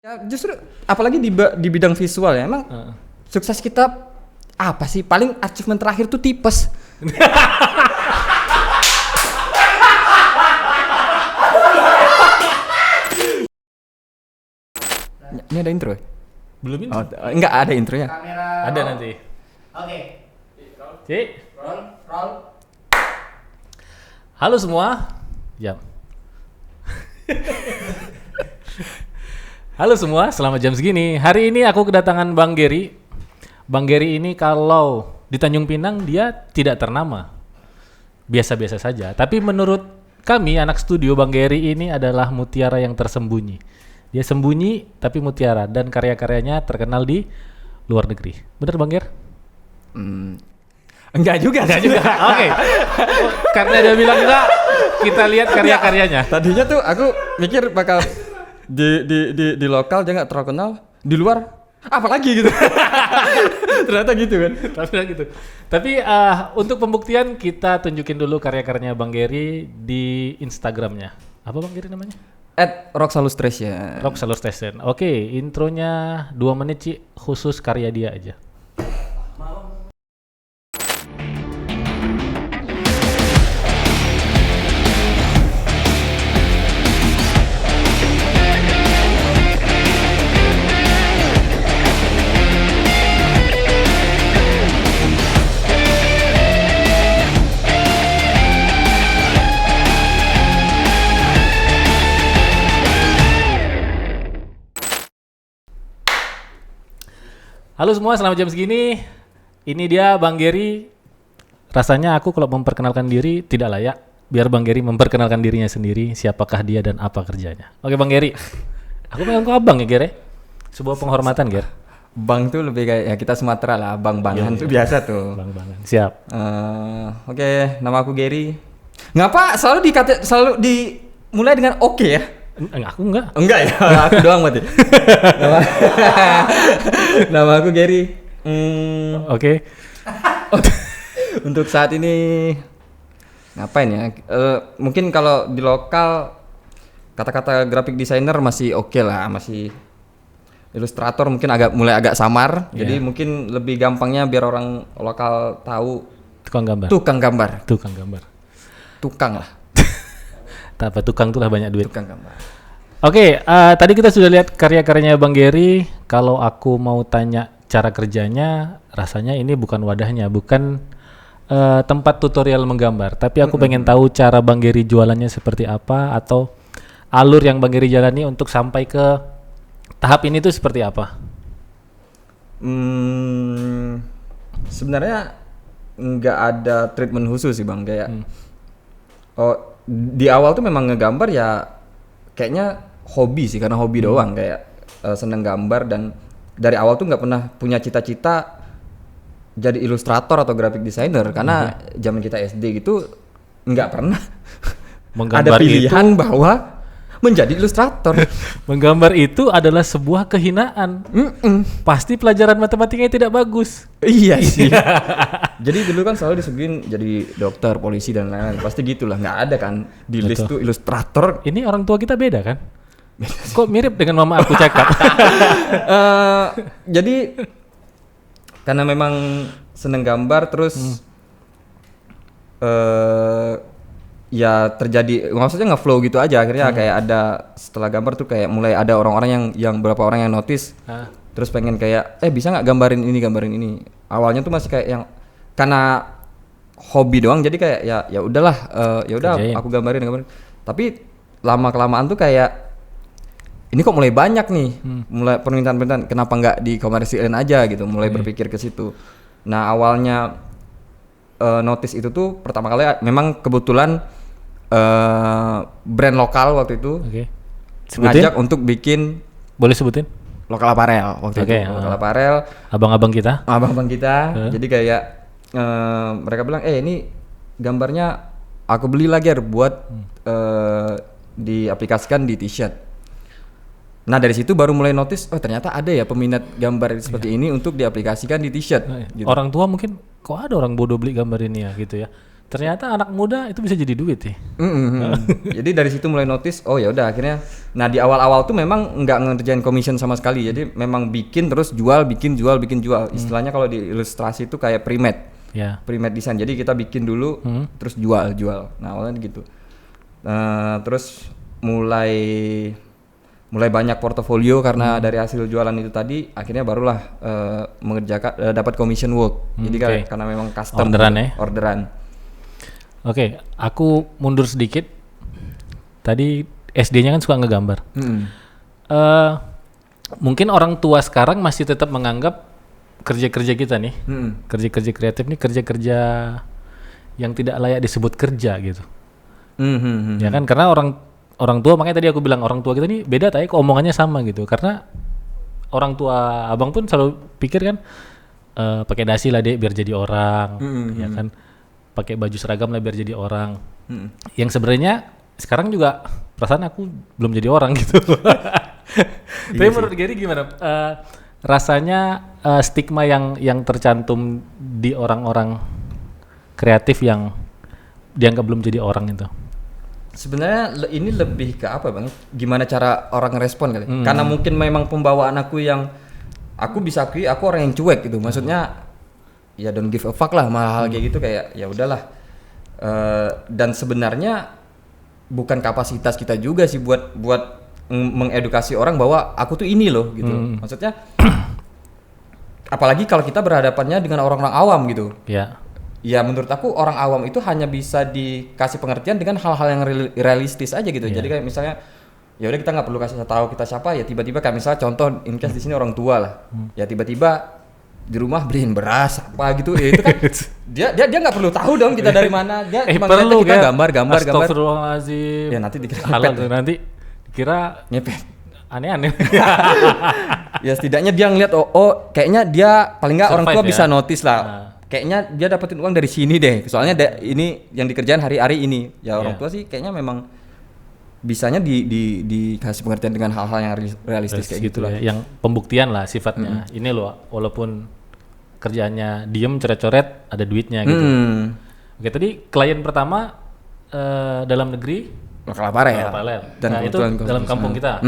Ya justru apalagi di bidang visual ya emang sukses kita apa sih? Paling achievement terakhir tuh tipes. Ini ada intro ya? Belum ini? Oh, enggak ada intronya. Kamera Ada roll. nanti. Oke. Cik. Roll. Halo semua. Jam. Halo semua, selamat jam segini. Hari ini aku kedatangan Bang Gary. Bang Gary ini kalau di Tanjung Pinang dia tidak ternama. Biasa-biasa saja. Tapi menurut kami anak studio, Bang Gary ini adalah mutiara yang tersembunyi. Dia sembunyi tapi mutiara dan karya-karyanya terkenal di luar negeri. Bener Bang Ger? Enggak juga. Oke. Karena dia bilang enggak, kita lihat karya-karyanya. Tadinya tuh aku mikir bakal di lokal dia nggak terkenal, di luar apalagi gitu. Ternyata gitu kan. Tapi untuk pembuktian kita tunjukin dulu karya-karyanya Bang Gary di Instagramnya. Apa Bang Gary namanya? @rocksalustration. Rock Salur Station. Oke, intronya 2 menit Ci, khusus karya dia aja. Halo semua, selamat jam segini. Ini dia Bang Gary. Rasanya aku kalau memperkenalkan diri tidak layak. Biar Bang Gary memperkenalkan dirinya sendiri, siapakah dia dan apa kerjanya. Oke Bang Gary. Aku panggil kau abang ya Gary. Sebuah penghormatan Gary. Bang tuh lebih kayak ya kita Sumatera lah, bang-bangan tuh biasa tuh. Bang-bangan. Siap. Oke, nama aku Gary. Ngapa selalu dimulai dengan oke ya? Aku enggak. Enggak ya, aku doang berarti. Nama aku Gary. Oke. Untuk saat ini ngapain ya? Mungkin kalau di lokal kata-kata graphic designer masih oke lah, masih ilustrator mungkin mulai agak samar. Jadi mungkin lebih gampangnya biar orang lokal tahu Tukang gambar. tukang lah, Tak apa, tukang itulah banyak duit. tukang gambar. Oke, tadi kita sudah lihat karya-karyanya Bang Gary. Kalau aku mau tanya cara kerjanya, rasanya ini bukan wadahnya, bukan tempat tutorial menggambar. Tapi aku pengen tahu cara Bang Gary jualannya seperti apa, atau alur yang Bang Gary jalani untuk sampai ke tahap ini tuh seperti apa? Sebenarnya nggak ada treatment khusus sih Bang, kayak di awal tuh memang ngegambar ya kayaknya hobi sih, karena hobi doang, kayak seneng gambar, dan dari awal tuh nggak pernah punya cita-cita jadi ilustrator atau graphic designer, karena zaman kita SD gitu nggak pernah Menggambar ada pilihan bahwa menjadi ilustrator. Menggambar itu adalah sebuah kehinaan. Pasti pelajaran matematikanya tidak bagus. Iya sih. Jadi dulu kan selalu disuguhin jadi dokter, polisi dan lain-lain. Pasti gitulah, nggak ada kan di list tuh ilustrator. Ini orang tua kita beda kan? Kok mirip dengan mama aku cakap? Jadi karena memang seneng gambar terus ya terjadi, maksudnya nge-flow gitu aja, akhirnya kayak ada setelah gambar tuh kayak mulai ada orang-orang yang beberapa orang yang notice, terus pengen kayak bisa nggak gambarin ini. Awalnya tuh masih kayak yang karena hobi doang, jadi kayak ya udahlah, ya udah aku gambarin. Tapi lama kelamaan tuh kayak ini kok mulai banyak nih, mulai permintaan, kenapa nggak dikomersilin aja gitu, mulai berpikir ke situ. Nah awalnya notice itu tuh pertama kali memang kebetulan brand lokal waktu itu ngajak untuk bikin, boleh sebutin? Lokal apparel waktu itu. Lokal apparel. Abang-abang kita. Jadi kayak mereka bilang, ini gambarnya aku beli lagi buat diaplikasikan di t-shirt. Nah dari situ baru mulai notice, ternyata ada ya peminat gambar seperti ini untuk diaplikasikan di t-shirt. Gitu. Orang tua mungkin kok ada orang bodoh beli gambar ini ya gitu ya. Ternyata anak muda itu bisa jadi duit ya. Jadi dari situ mulai notice, oh ya udah akhirnya. Nah di awal-awal tuh memang nggak ngerjain commission sama sekali. Jadi memang bikin terus jual, bikin jual. Istilahnya kalau di ilustrasi itu kayak pre-made. Pre-made design. Jadi kita bikin dulu, terus jual. Nah awalnya gitu. Terus mulai banyak portofolio karena dari hasil jualan itu tadi, akhirnya barulah mengerjakan dapat commission work. Jadi karena memang custom orderan. Oke, aku mundur sedikit. Tadi SD-nya kan suka ngegambar. Mungkin orang tua sekarang masih tetap menganggap kerja-kerja kita nih, kerja-kerja kreatif nih kerja-kerja yang tidak layak disebut kerja gitu. Ya kan, karena orang tua, makanya tadi aku bilang orang tua kita nih beda, tapi omongannya sama gitu. Karena orang tua abang pun selalu pikir kan, pakai dasi lah dek biar jadi orang, ya kan. Pakai baju seragam lah biar jadi orang. Yang sebenarnya sekarang juga perasaan aku belum jadi orang gitu. Tapi menurut Gary gimana? Rasanya stigma yang tercantum di orang-orang kreatif yang dianggap belum jadi orang itu. Sebenarnya ini lebih ke apa bang? Gimana cara orang respon kali? Karena mungkin memang pembawaan aku yang aku bisa akui aku orang yang cuek gitu. Maksudnya ya don't give a fuck lah hal kayak gitu, kayak ya udahlah. Dan sebenarnya bukan kapasitas kita juga sih buat mengedukasi orang bahwa aku tuh ini loh gitu. Maksudnya apalagi kalau kita berhadapannya dengan orang-orang awam gitu. Ya menurut aku orang awam itu hanya bisa dikasih pengertian dengan hal-hal yang realistis aja gitu. Jadi kayak misalnya ya udah kita nggak perlu kasih tahu kita siapa, ya tiba-tiba kayak misalnya contoh in case di sini orang tua lah. Ya tiba-tiba di rumah beliin beras apa gitu, ya itu kan dia nggak perlu tahu dong kita dari mana, dia cuma perlu kita gambar. Astagfirullahaladzim. Ya nanti dikira halal tuh, nanti dikira ngepet aneh-aneh. Ya setidaknya dia ngeliat oh kayaknya dia paling nggak orang tua bisa notice lah. Kayaknya dia dapetin uang dari sini deh, soalnya ini yang dikerjain hari-hari ini. Ya orang tua sih kayaknya memang bisanya dikasih pengertian dengan hal-hal yang realistis kayak gitu lah. Yang pembuktian lah sifatnya. Ini loh, walaupun kerjaannya diem coret-coret ada duitnya gitu. Oke, tadi klien pertama dalam negeri lokal aparel. Dan nah, itu dalam kampung kita.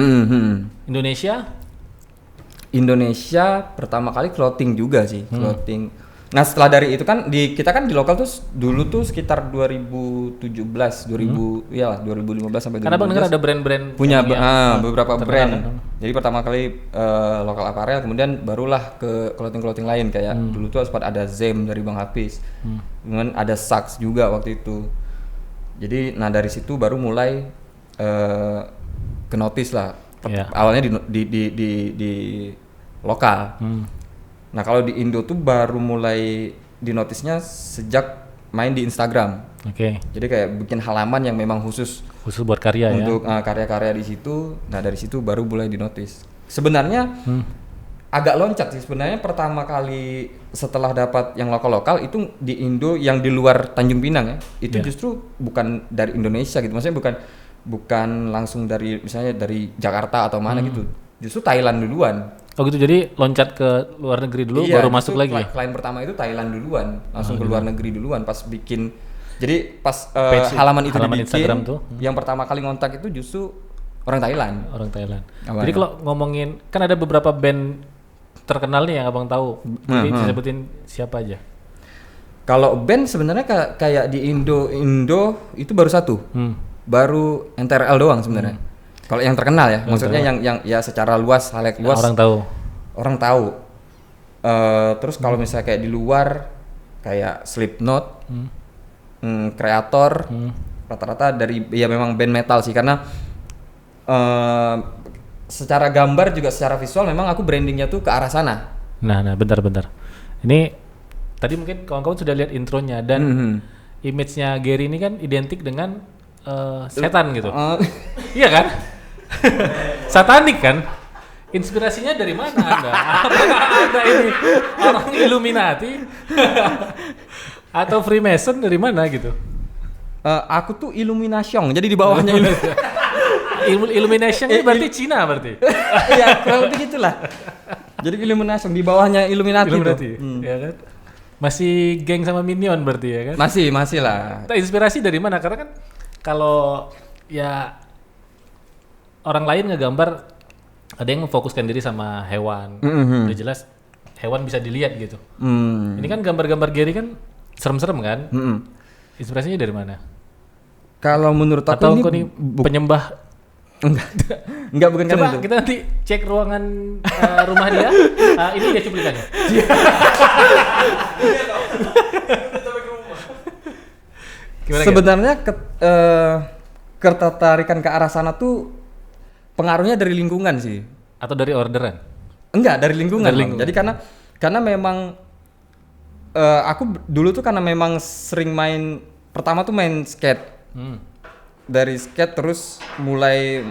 Indonesia pertama kali clothing juga sih, clothing. Nah setelah dari itu kan kita kan di lokal tuh dulu tuh sekitar 2017, 2015 sampai 2017. Karena bang dengar ada brand-brand punya beberapa brand. Jadi pertama kali lokal apparel, kemudian barulah ke clothing lain kayak dulu tuh sempat ada Zem dari Bang Hafiz, kemudian ada Saks juga waktu itu. Jadi nah dari situ baru mulai ke notice lah. Awalnya di lokal. Nah kalau di Indo tuh baru mulai di notisnya sejak main di Instagram. Jadi kayak bikin halaman yang memang khusus buat karya untuk karya-karya di situ. Nah dari situ baru mulai di notice. Sebenarnya agak loncat sih sebenarnya, pertama kali setelah dapat yang lokal itu di Indo yang di luar Tanjung Pinang ya. Itu justru bukan dari Indonesia gitu. Maksudnya bukan langsung dari misalnya dari Jakarta atau mana gitu. Justru Thailand duluan. Oh gitu, jadi loncat ke luar negeri dulu baru masuk lagi. Klien pertama itu Thailand duluan, langsung ke luar negeri duluan pas bikin. Jadi pas halaman itu dibikin, Instagram tuh. Yang pertama kali ngontak itu justru orang Thailand. Jadi kalau ngomongin, kan ada beberapa band terkenal nih yang abang tahu. Jadi disebutin siapa aja? Kalau band sebenarnya kayak di Indo itu baru satu, baru NTRL doang sebenarnya. Kalau yang terkenal ya, maksudnya yang ya secara luas, halayak luas. Orang tahu. Terus kalau misalnya kayak di luar, kayak Slipknot, Kreator, rata-rata dari ya memang band metal sih, karena secara gambar juga secara visual memang aku brandingnya tuh ke arah sana. Nah, bentar. Ini tadi mungkin kawan-kawan sudah lihat intronya dan image-nya Gary ini kan identik dengan setan gitu. Iya kan? Satanik kan? Inspirasinya dari mana Anda? Apakah Anda ini orang Illuminati? Atau Freemason dari mana gitu? Aku tuh Illumination, jadi di bawahnya Illumination ini berarti Cina berarti? Iya, kurang lebih gitulah. Jadi Illumination, di bawahnya Illuminati. Ya kan? Masih geng sama Minion berarti ya kan? Masih lah. Nah, inspirasi dari mana? Karena kan kalau ya orang lain ngegambar ada yang memfokuskan diri sama hewan. Udah jelas hewan bisa dilihat gitu. Ini kan gambar-gambar Gary kan serem-serem kan? Inspirasinya dari mana? Kalau menurut aku atau ini penyembah? Enggak bukan Coba karena itu. kita nanti cek ruangan rumah dia. Ini dia cuplikannya. Sebenarnya ketertarikan ke arah sana tuh pengaruhnya dari lingkungan sih. Atau dari orderan? Enggak, dari lingkungan. Dari lingkungan. Jadi karena memang aku dulu tuh karena memang sering main, pertama tuh main skate. Dari skate terus mulai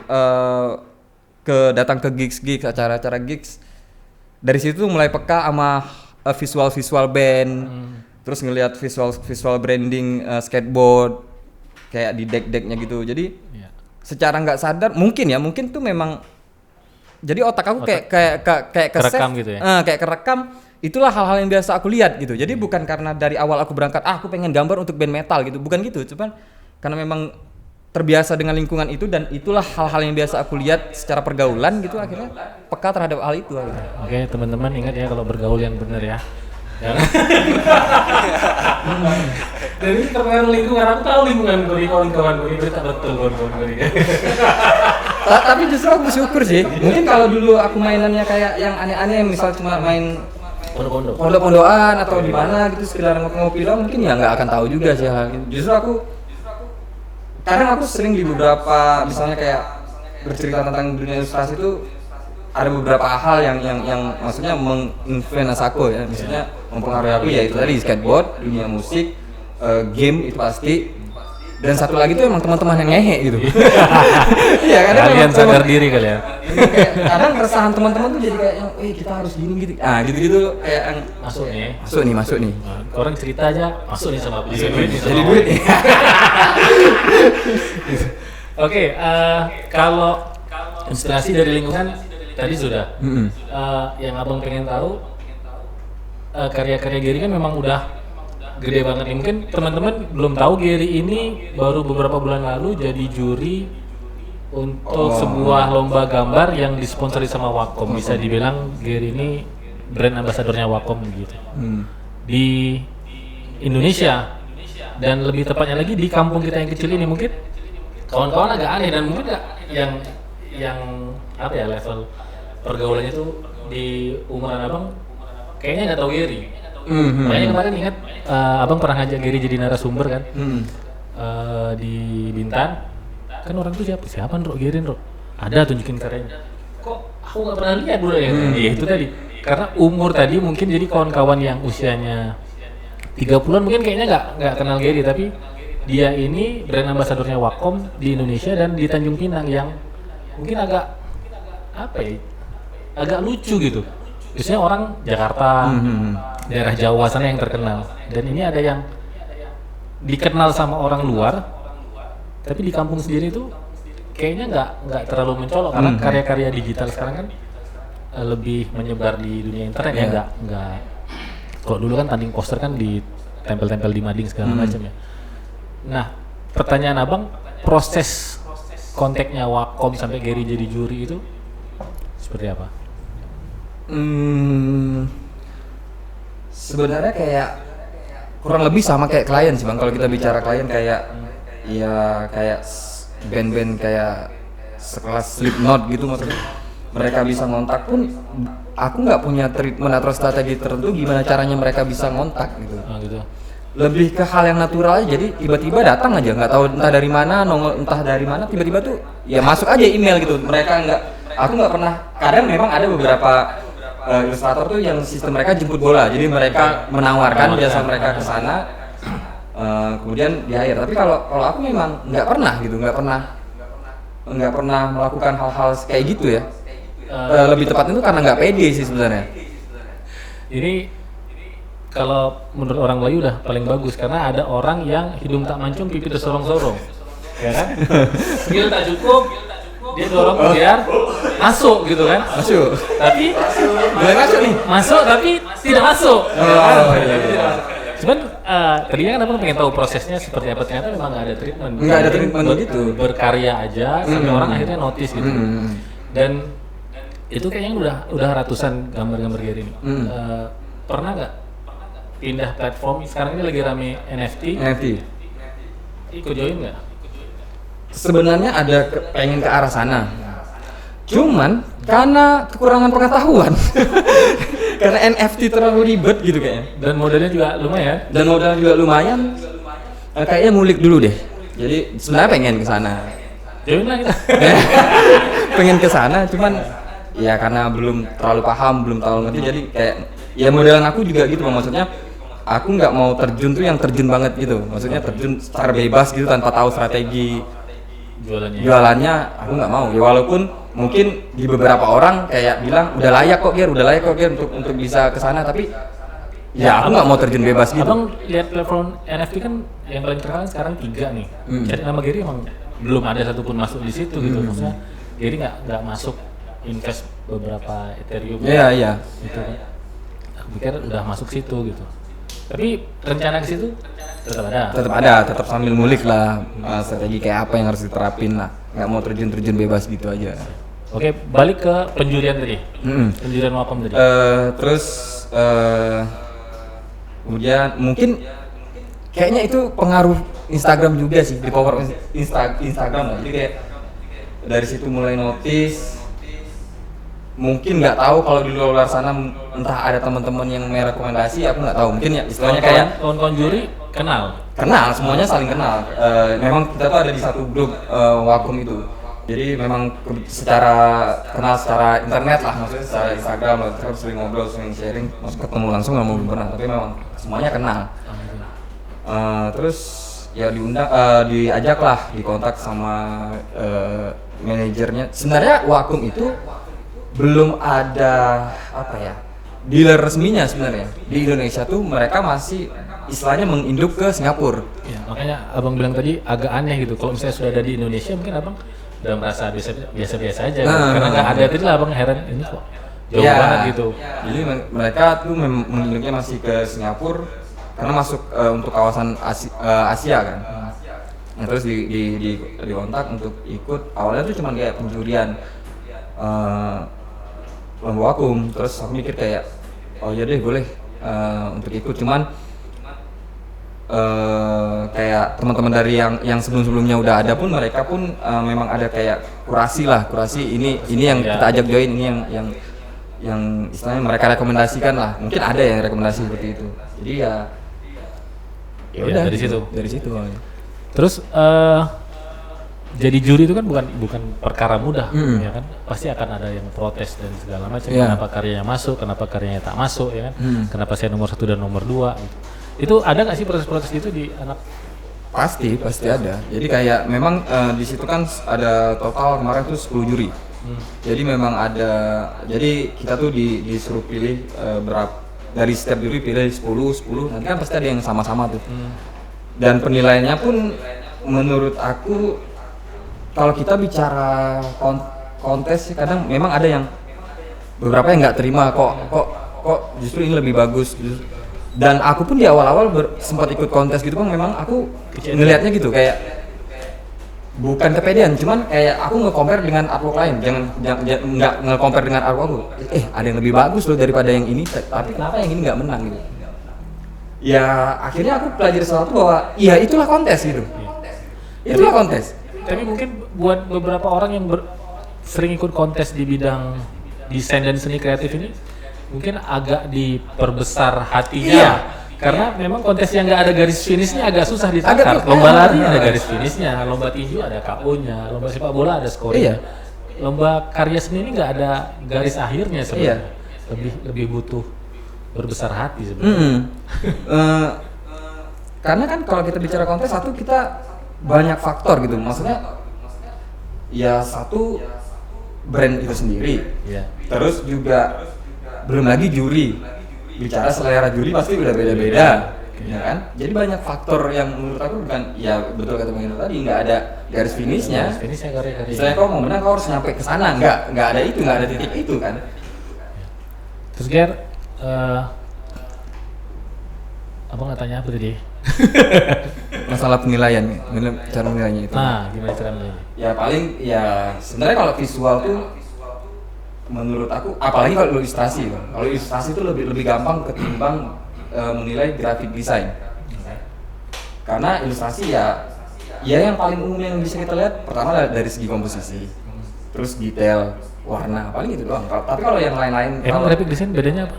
datang ke gigs, acara-acara gigs. Dari situ mulai peka sama visual band. Terus ngelihat visual branding skateboard kayak di deck-decknya gitu. Jadi secara nggak sadar mungkin tuh memang jadi otak aku kayak kerekam gitu ya. Kayak kerekam, itulah hal-hal yang biasa aku lihat gitu. Jadi bukan karena dari awal aku berangkat aku pengen gambar untuk band metal gitu, bukan gitu. Cuman karena memang terbiasa dengan lingkungan itu dan itulah hal-hal yang biasa aku lihat secara pergaulan gitu, akhirnya peka terhadap hal itu akhirnya. Oke, teman-teman ingat ya kalau bergaul yang benar ya. Dan ini terpengaruh lingkungan, aku tahu lingkungan gue, kawan-kawan gue berita betul kawan-kawan gue. Tapi justru aku bersyukur sih. Mungkin kalau dulu aku mainannya kayak yang aneh-aneh, misal cuma main pondok-pondokan atau di mana gitu sekedar ngopi-ngopi doang, mungkin ya nggak akan tahu juga sih hal gitu. Justru aku kadang aku sering di beberapa misalnya kayak bercerita tentang dunia ilustrasi itu ada beberapa hal yang maksudnya menginfluence aku ya, misalnya mempengaruhi aku ya itu tadi skateboard, dunia musik, game itu pasti. Dan satu lagi tuh emang teman-teman yang ngehe gitu. Iya, kadang kalian sadar diri kalian. Kadang keresahan teman-teman tuh jadi kayak kita harus gini gitu. Gitu-gitu kayak yang masuk nih. Orang cerita aja masuk nih sama duit. Jadi duit. Oke, kalau inspirasi dari lingkungan tadi sudah. Yang abang pengen tahu karya-karya Gary kan memang udah gede banget nih. Mungkin teman-teman belum tahu Gary ini baru beberapa bulan lalu jadi juri untuk sebuah lomba gambar yang disponsori sama Wacom. Bisa dibilang Gary ini brand ambassadornya Wacom gitu. Di Indonesia dan lebih tepatnya lagi di kampung kita yang kecil ini. Mungkin kawan-kawan agak aneh dan mungkin yang apa ya, level pergaulannya tuh di umuran abang kayaknya nggak tahu Gary. Makanya kemarin ingat abang pernah ngajak Gary jadi narasumber kan di Bintan. Kan orang tuh siapa Nro? Gary Nro? Ada tunjukin karyanya. Kok aku nggak pernah lihat bro ya? Ya itu tadi. Karena umur tadi mungkin jadi kawan-kawan yang usianya 30-an mungkin kayaknya nggak kenal Gary, tapi dia ini brand ambassadornya Wacom di Indonesia dan di Tanjung Pinang yang mungkin agak apa ya? Agak lucu gitu. Biasanya orang Jakarta, daerah Jawa sana yang terkenal. Dan ini ada yang dikenal sama orang luar, tapi di kampung sendiri itu kayaknya nggak terlalu mencolok karena karya-karya digital sekarang kan lebih menyebar di dunia internet ya. Nggak. Kalau dulu kan tanding poster kan ditempel-tempel di mading segala macam ya. Nah, pertanyaan abang, proses kontaknya Wacom sampai Gary jadi juri itu seperti apa? Sebenarnya kayak kurang lebih sama kayak klien sih bang. Kalau kita bicara klien kayak band-band kayak sekelas Slipknot gitu, maksudnya mereka bisa ngontak pun aku nggak punya treatment atau strategi tertentu gimana caranya mereka bisa ngontak gitu. Gitu. Lebih ke hal yang natural aja. Jadi tiba-tiba datang aja, nggak tahu entah dari mana, entah dari mana, tiba-tiba tuh ya masuk aja email gitu. Aku nggak pernah. Kadang memang ada beberapa ilustrator tuh yang sistem mereka jemput bola, jadi mereka menawarkan jasa mereka ke sana, kemudian di hire. Tapi kalau aku memang nggak pernah melakukan hal-hal kayak gitu ya. Lebih tepatnya itu karena nggak pede sih sebenarnya. Ini kalau menurut orang Melayu udah paling bagus karena ada orang yang hidung tak mancung pipi tersorong-sorong, ya kan? Skill tak cukup, dia dorong biar masuk gitu kan. Masuk. Tapi Boleh masuk nih. masuk tapi tidak masuk. Oh, iya. Cuman tadinya kan abang pengen tahu prosesnya seperti apa, ternyata memang nggak ada treatment. Nggak ada treatment gitu. Berkarya aja sampai orang akhirnya notice gitu. Dan itu kayaknya udah ratusan gambar-gambar Gary ini. Pernah nggak pindah platform? Sekarang ini lagi rame NFT. Ikut join nggak? Sebenarnya ada pengen ke arah sana. Cuman karena kekurangan pengetahuan. Karena NFT terlalu ribet gitu kayaknya. Dan modalnya juga lumayan. Kayaknya ngulik dulu deh. Jadi sebenarnya pengen ke sana. Join lah kita. Pengen ke sana, cuman ya karena belum terlalu paham, belum terlalu ngerti, jadi kayak ya modelan aku juga gitu, maksudnya aku nggak mau terjun tuh yang terjun banget gitu, maksudnya terjun secara bebas gitu tanpa tahu strategi jualannya aku nggak mau ya, walaupun mungkin di beberapa orang kayak bilang udah layak kok Ger untuk bisa ke sana, tapi ya aku nggak mau terjun bebas gitu. Abang lihat platform NFT kan yang paling terkenal sekarang 3 nih. Jadi nama Gary emang belum ada satupun masuk di situ gitu, maksudnya Gary nggak masuk invest beberapa Ethereum. Iya. Gitu kan. Aku pikir udah masuk situ gitu. Tapi rencana ke situ tetap ada. Tetap sambil ngulik lah strategi kayak apa yang harus diterapin lah. Nggak mau terjun bebas gitu aja. Oke, balik ke penjurian tadi. Penjurian Wacom tadi. Terus kemudian mungkin kayaknya itu pengaruh Instagram juga sih, di power Instagram lah. Jadi kayak dari situ mulai notice. Mungkin nggak tahu kalau di luar sana entah ada teman-teman yang merekomendasi, aku nggak tahu, mungkin ya istilahnya kayak kawan-kawan juri kenal semuanya saling kenal. Memang kita tuh ada di satu grup Wacom itu, jadi memang secara kenal secara internet lah, maksudnya secara Instagram lah, kita sering ngobrol, sering sharing, maksud ketemu langsung nggak mau pernah, tapi memang semuanya kenal. Terus ya diajak lah, dikontak sama manajernya. Sebenarnya Wacom itu belum ada dealer resminya sebenarnya di Indonesia tuh, mereka masih istilahnya menginduk ke Singapura. Ya, makanya abang bilang tadi agak aneh gitu, kalau misalnya sudah ada di Indonesia mungkin abang udah merasa biasa aja karena nggak ada, tadi lah abang heran ini kok jauh banget gitu. Jadi mereka tuh menginduknya masih ke Singapura karena masuk untuk kawasan Asia kan. Nah, terus di kontak untuk ikut, awalnya tuh cuma kayak penjurian lomba Wacom, terus aku mikir kayak oh ya deh boleh untuk ikut, cuman kayak teman-teman dari yang sebelumnya udah ada pun, mereka pun memang ada kayak kurasi ini yang kita ajak join, ini yang istilahnya mereka rekomendasikan lah, mungkin ada yang rekomendasi seperti itu, jadi ya udah dari situ. Terus jadi juri itu kan bukan perkara mudah, ya kan? Pasti akan ada yang protes dan segala macam. Kenapa karyanya masuk, kenapa karyanya tak masuk, ya kan? Kenapa saya nomor 1 dan nomor 2 gitu. Itu ada nggak sih proses-proses itu di anak? Pasti ada. Jadi kayak memang di situ kan ada total kemarin tuh 10 juri. Jadi memang ada, jadi kita tuh disuruh pilih berapa, dari setiap juri pilih 10, nanti kan pasti ada yang sama-sama tuh. Dan penilaiannya pun menurut aku, kalau kita bicara kontes sih kadang memang ada yang beberapa yang nggak terima, kok justru ini lebih bagus gitu. Dan aku pun di awal-awal sempat ikut kontes gitu kan, memang aku ngelihatnya gitu kayak bukan kepedean, cuman kayak aku nge-compare dengan artwork lain, nggak nge-compare dengan artwork aku. Ada yang lebih bagus loh daripada yang ini, tapi kenapa yang ini nggak menang gitu. Ya akhirnya aku pelajari sesuatu bahwa iya itulah kontes gitu. Itulah kontes. Tapi mungkin buat beberapa orang yang sering ikut kontes di bidang desain dan seni kreatif ini mungkin agak diperbesar hatinya. Iya. Karena memang kontes yang nggak ada garis finishnya agak susah ditangkap. Lomba lari ada garis finishnya, lomba tinju ada KO-nya, lomba sepak bola ada skornya. Lomba karya seni ini nggak ada garis akhirnya sebenarnya. Lebih butuh berbesar hati sebenarnya. Karena kan kalau kita bicara kontes, satu kita banyak faktor gitu, maksudnya ya satu brand itu sendiri, terus juga belum lagi juri, bicara selera juri pasti udah beda-beda, ya kan? Jadi banyak faktor yang menurut aku bukan, ya betul kata Bang Indra tadi, nggak ada garis finishnya. Garis-finishnya. Misalnya kau mau menang, kau harus nyampe ke sana, nggak ada itu, nggak ada titik itu kan? Terus Ger, abang nggak tanya apa tadi? Masalah penilaian, cara menilainya itu. Nah, gimana cara menilainya? Ya paling, ya sebenarnya kalau visual tuh menurut aku, apalagi kalau ilustrasi, Bang. Kalau ilustrasi itu lebih gampang ketimbang menilai graphic design. Karena ilustrasi ya yang paling umum yang bisa kita lihat pertama dari segi komposisi, terus detail, warna, paling itu doang. Tapi kalau yang lain-lain, Emang graphic design bedanya apa?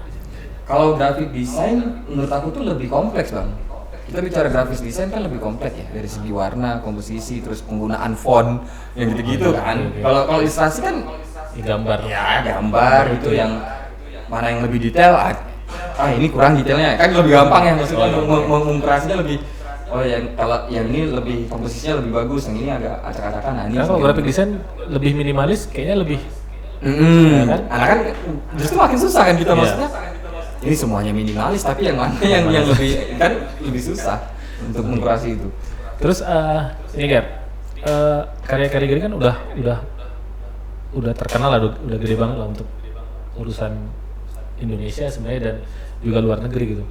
kalau graphic design menurut aku tuh lebih kompleks, Bang. Kita bicara graphic design kan lebih kompleks ya, dari segi warna, komposisi, terus penggunaan font yang gitu-gitu kan. Kalau ilustrasi kan Gambar. ya gambar itu yang mana yang lebih detail, ini kurang detailnya, kan lebih gampang ya, maksudnya mengukurasinya lebih, yang kalau yang ini lebih komposisinya lebih bagus, yang ini agak acak-acakan. Nah, ini Kalau graphic design lebih minimalis, kayaknya lebih. kan? Anak kan justru makin susah kan kita, maksudnya ini semuanya minimalis, tapi yang mana yang lebih, kan lebih susah untuk mengkurasi itu. Terus ini Ger, karya-karya Geri kan udah terkenal lah, udah gede banget lah untuk urusan Indonesia sebenarnya dan juga luar negeri gitu.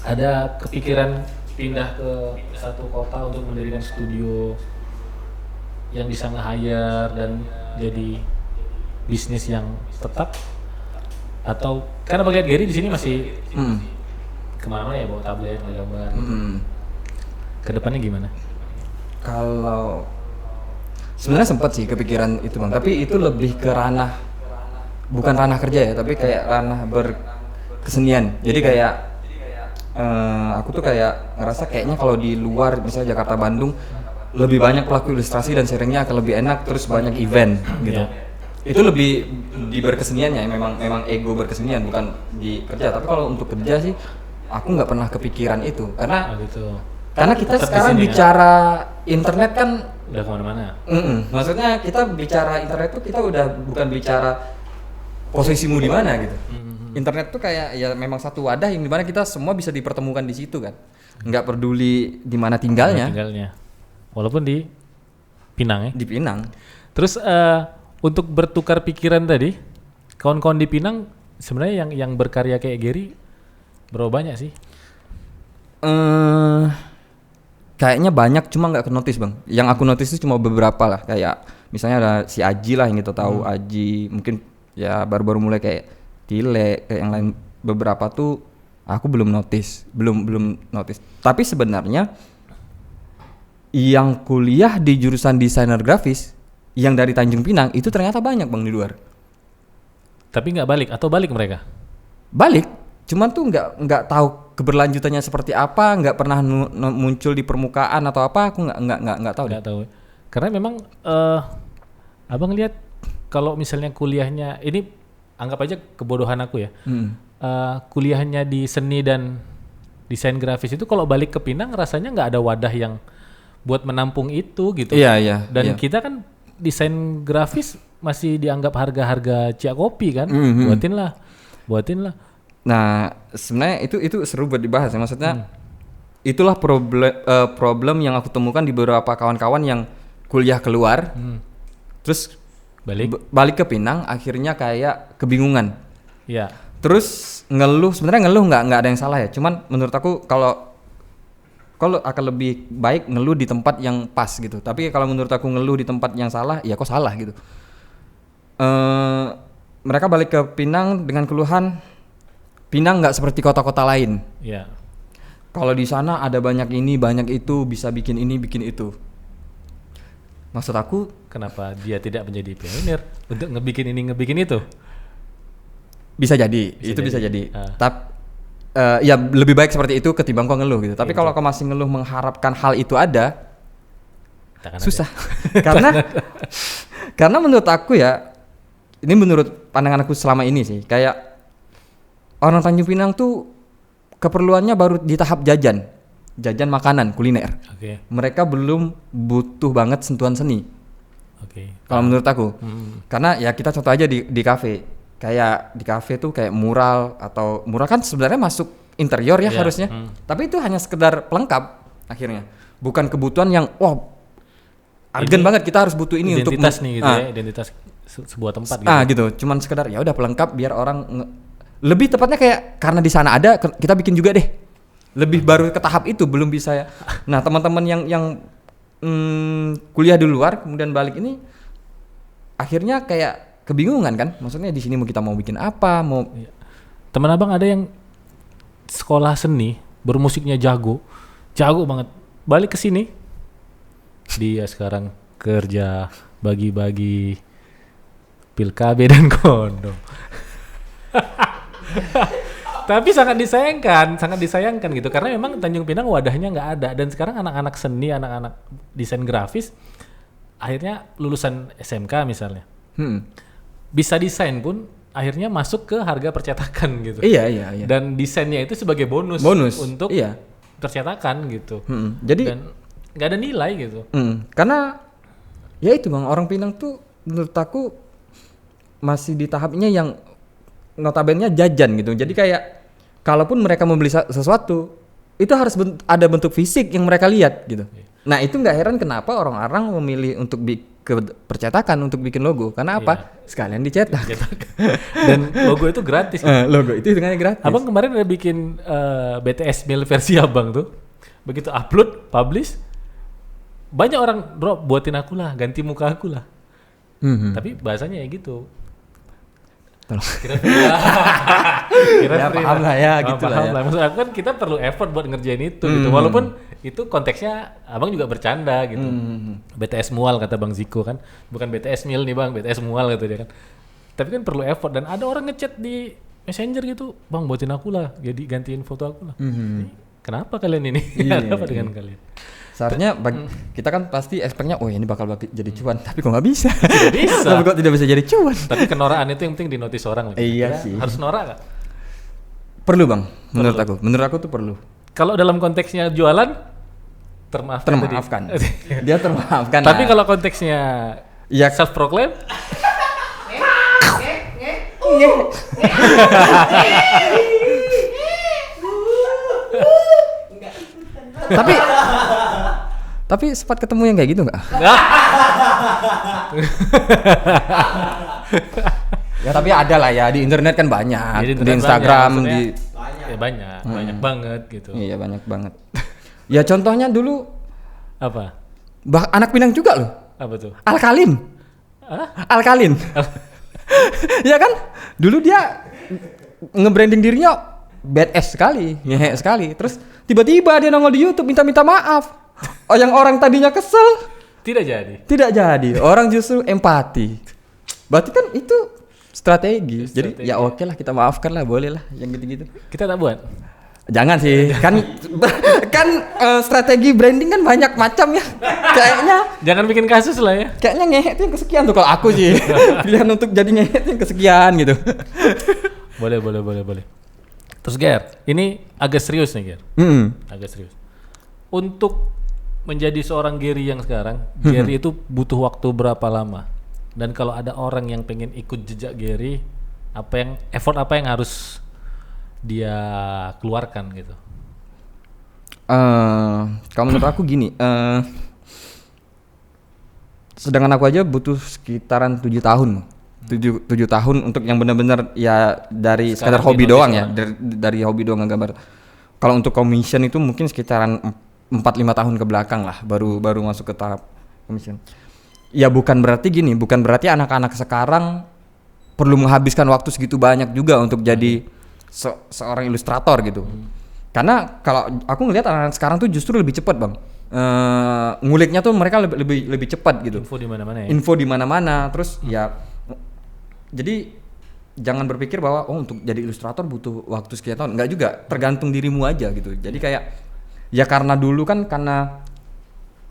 Ada kepikiran pindah ke satu kota untuk mendirikan studio yang bisa nge-hire dan jadi bisnis yang tetap, atau karena bagian Geri di sini masih kemana-mana ya, bawa tablet, gambar. Kedepannya gimana? Kalau sebenarnya sempat sih kepikiran itu, Bang, tapi itu lebih ke ranah, bukan ranah kerja ya, tapi kayak ranah berkesenian. Jadi kayak aku tuh kayak ngerasa kayaknya kalau di luar, misalnya Jakarta, Bandung, lebih banyak pelaku ilustrasi dan sharingnya akan lebih enak, terus banyak event gitu. Itu lebih di berkeseniannya, memang ego berkesenian, bukan di kerja. Tapi kalau untuk kerja sih aku nggak pernah kepikiran itu, karena karena kita tetap sekarang sini, bicara internet kan udah kemana-mana. Maksudnya kita bicara internet tuh kita udah bukan bicara posisimu di mana gitu. Internet tuh kayak ya memang satu wadah yang dimana kita semua bisa dipertemukan di situ kan. Nggak peduli di mana tinggalnya. Walaupun di Pinang ya. Di Pinang. Terus untuk bertukar pikiran tadi, kawan-kawan di Pinang sebenarnya yang berkarya kayak Geri berapa banyak sih? Kayaknya banyak, cuma nggak ke-notice, Bang. Yang aku notice itu cuma beberapa lah, kayak misalnya ada si Aji lah yang kita tahu. Aji mungkin ya baru-baru mulai, kayak Tile, kayak yang lain beberapa tuh aku belum notice. Tapi sebenarnya yang kuliah di jurusan desainer grafis yang dari Tanjung Pinang itu ternyata banyak, Bang, di luar. Tapi nggak balik atau balik mereka? Balik, cuman tuh nggak tahu keberlanjutannya seperti apa, nggak pernah muncul di permukaan atau apa, aku nggak tahu. Nggak tahu. Karena memang abang lihat kalau misalnya kuliahnya ini, anggap aja kebodohan aku ya, kuliahnya di seni dan desain grafis itu, kalau balik ke Pinang rasanya nggak ada wadah yang buat menampung itu gitu. Iya. Dan kita kan desain grafis masih dianggap harga-harga Cia Kopi kan, buatin lah. Nah, sebenarnya itu seru buat dibahas ya, maksudnya itulah problem yang aku temukan di beberapa kawan-kawan yang kuliah keluar, terus balik ke Pinang, akhirnya kayak kebingungan. Iya. Terus sebenarnya ngeluh nggak ada yang salah ya, cuman menurut aku kalau akan lebih baik ngeluh di tempat yang pas gitu. Tapi kalau menurut aku ngeluh di tempat yang salah, ya kok salah gitu. Mereka balik ke Pinang dengan keluhan, Pinang nggak seperti kota-kota lain. Iya. Kalau di sana ada banyak ini, banyak itu, bisa bikin ini, bikin itu. Maksud aku, kenapa dia tidak menjadi pionir untuk ngebikin ini, ngebikin itu? Bisa jadi. Tapi ya lebih baik seperti itu ketimbang kau ngeluh gitu. Tapi kalau kau masih ngeluh mengharapkan hal itu ada, susah. Karena menurut aku ya, ini menurut pandangan aku selama ini sih, kayak orang Tanjung Pinang tuh keperluannya baru di tahap jajan makanan, kuliner. Mereka belum butuh banget sentuhan seni. Kalau menurut aku, karena ya kita contoh aja di kafe. Kayak di kafe tuh kayak mural kan sebenarnya masuk interior ya Iya, harusnya. Tapi itu hanya sekedar pelengkap akhirnya. Bukan kebutuhan yang urgent banget kita harus butuh ini untuk identitas nih gitu ya, identitas sebuah tempat gitu. gitu. Cuman sekedar ya udah pelengkap biar orang lebih tepatnya kayak karena di sana ada kita bikin juga deh. Lebih baru ke tahap itu belum bisa ya. Nah, teman-teman yang kuliah di luar kemudian balik ini akhirnya kayak kebingungan kan. Maksudnya di sini kita mau bikin apa, mau Teman abang ada yang sekolah seni, bermusiknya jago banget. Balik ke sini, dia sekarang kerja bagi-bagi pil KB dan kondom. Tapi sangat disayangkan gitu karena memang Tanjung Pinang wadahnya nggak ada dan sekarang anak-anak seni, anak-anak desain grafis akhirnya lulusan SMK misalnya bisa desain pun akhirnya masuk ke harga percetakan gitu. Iya. Dan desainnya itu sebagai bonus untuk percetakan gitu. Jadi dan nggak ada nilai gitu. Karena ya itu Bang, orang Pinang tuh menurut aku masih di tahapnya yang notabene jajan gitu. Jadi kayak kalaupun mereka membeli sesuatu itu harus ada bentuk fisik yang mereka lihat gitu. Nah itu nggak heran kenapa orang-orang memilih untuk ke percetakan untuk bikin logo. Karena apa? Sekalian dicetak. Dan logo itu gratis. Logo itu hitungannya gratis. Abang kemarin ada bikin BTS Mil versi abang tuh. Begitu upload, publish, banyak orang drop buatin aku lah, ganti muka aku lah. Tapi bahasanya ya gitu. Kira-kira paham lah ya gitu lah ya. Maksud aku kan kita perlu effort buat ngerjain itu gitu. Walaupun itu konteksnya abang juga bercanda gitu. BTS mual kata Bang Ziko kan. Bukan BTS Mil nih Bang, BTS mual gitu dia kan. Tapi kan perlu effort dan ada orang ngechat di Messenger gitu, "Bang, buatin aku lah, jadi gantiin foto aku lah." Kenapa kalian ini? Ada apa dengan kalian? Seharusnya kita kan pasti expect-nya ini bakal jadi cuan, tapi kok nggak bisa. Tidak bisa. Tapi kok tidak bisa jadi cuan. Tapi kenoraan itu yang penting dinotis orang. Iya sih. Harus norak gak? Perlu Bang, menurut aku tuh perlu. Kalau dalam konteksnya jualan, termaafkan. Dia termaafkan. Tapi kalau konteksnya self proclaim, tapi sempat ketemu yang kayak gitu nggak? Ya tapi ada lah ya di internet kan banyak, di Instagram banyak banget gitu. Iya banyak banget. Ya contohnya dulu apa? Anak Pinang juga loh. Apa tuh? Alkalin. Alkalin. Ya kan? Dulu dia nge-branding dirinya badass sekali, ngehe sekali. Terus tiba-tiba dia nongol di YouTube minta maaf. Yang orang tadinya kesel tidak jadi. Orang justru empati. Berarti kan itu strategi. Jadi ya oke lah kita maafkan lah, boleh lah yang gitu-gitu. Kita tak buat. Jangan sih, kan strategi branding kan banyak macam ya. Kayaknya jangan bikin kasus lah ya. Kayaknya ngehe itu yang kesekian tuh kalau aku sih. Pilihan untuk jadi ngehe itu yang kesekian gitu. Boleh. Terus Ger, ini agak serius nih Ger. Agak serius. Untuk menjadi seorang Gary yang sekarang, Gary itu butuh waktu berapa lama? Dan kalau ada orang yang pengen ikut jejak Gary, effort apa yang harus dia keluarkan gitu? Kalau menurut aku gini, sedangkan aku aja butuh sekitaran 7 tahun. 7 tahun untuk yang benar-benar ya dari sekadar hobi doang ya, dari hobi doang ngegambar. Kalau untuk commission itu mungkin sekitaran 4-5 tahun ke belakang lah baru masuk ke tahap commission. Ya bukan berarti anak-anak sekarang perlu menghabiskan waktu segitu banyak juga untuk jadi seorang ilustrator gitu. Karena kalau aku ngelihat anak-anak sekarang tuh justru lebih cepat Bang. Nguliknya tuh mereka lebih cepat gitu. Info di mana-mana terus ya jadi jangan berpikir bahwa untuk jadi ilustrator butuh waktu sekian tahun. Enggak juga, tergantung dirimu aja gitu. Jadi kayak ya karena dulu kan karena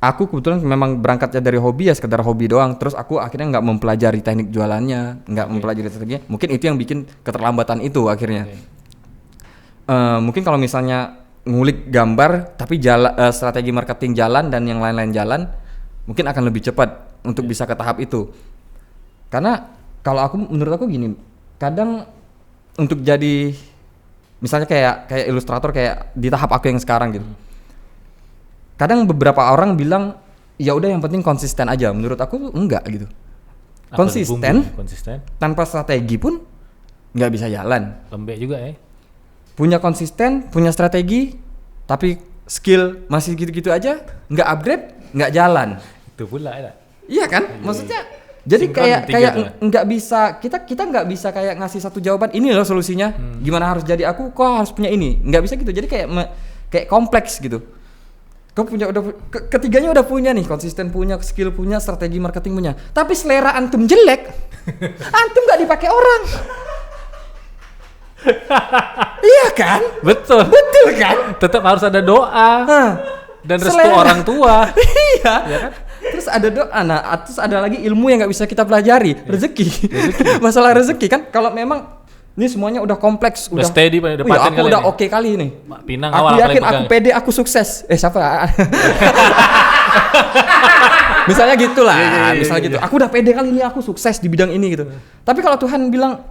aku kebetulan memang berangkatnya dari hobi ya sekedar hobi doang. Terus aku akhirnya nggak mempelajari teknik jualannya, nggak mempelajari strateginya. Mungkin itu yang bikin keterlambatan itu akhirnya. Mungkin kalau misalnya ngulik gambar tapi strategi marketing jalan dan yang lain-lain jalan, mungkin akan lebih cepat untuk bisa ke tahap itu. Karena kalau menurut aku gini, kadang untuk jadi misalnya kayak ilustrator kayak di tahap aku yang sekarang gitu. Kadang beberapa orang bilang ya udah yang penting konsisten aja. Menurut aku tuh enggak gitu. Konsisten tanpa strategi pun nggak bisa jalan. Lembek juga ya. Punya konsisten, punya strategi, tapi skill masih gitu-gitu aja, nggak upgrade, nggak jalan. Itu pula ya. Iya kan? Maksudnya jadi kayak nggak bisa kita nggak bisa kayak ngasih satu jawaban ini loh solusinya. Gimana harus jadi aku? Kok harus punya ini? Nggak bisa gitu. Jadi kayak kompleks gitu. Kau punya ketiganya udah punya nih, konsisten punya, skill punya, strategi marketing punya. Tapi selera antum jelek, antum nggak dipakai orang. Iya kan? Betul kan? Tetap harus ada doa dan restu orang tua. Iya. Ya kan? Terus ada doa, terus ada lagi ilmu yang nggak bisa kita pelajari, rezeki. Masalah rezeki kan, kalau memang ini semuanya udah kompleks, udah steady pada depan aku udah oke kali nih. Pinang aku yakin, aku pede, aku sukses. Siapa? Misalnya gitulah, misalnya gitu. Aku udah pede kali ini, aku sukses di bidang ini gitu. Tapi kalau Tuhan bilang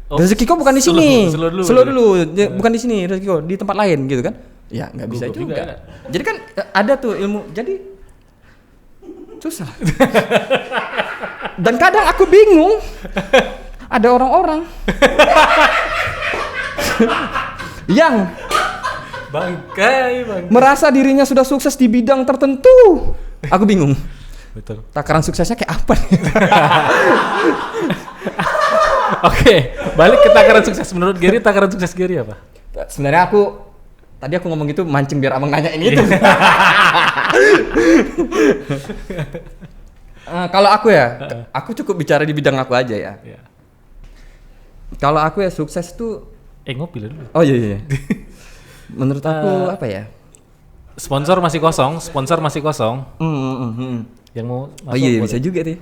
rezeki kau bukan di sini, slow dulu, bukan di sini rezeki kau, di tempat lain gitu kan? Ya nggak bisa juga. Jadi kan ada tuh ilmu, jadi susah. Dan kadang aku bingung. Ada orang-orang yang bangkai merasa dirinya sudah sukses di bidang tertentu. Aku bingung. Betul. Takaran suksesnya kayak apa nih? Oke, balik ke takaran sukses. Menurut Gary, takaran sukses Gary apa? Sebenarnya tadi aku ngomong gitu mancing biar abang nanya ini itu. Kalau aku ya, aku cukup bicara di bidang aku aja ya. Kalau aku ya sukses tuh ngopi dulu. Oh iya. Menurut aku apa ya? Sponsor masih kosong. Yang mau masuk. Oh iya, bisa juga nih.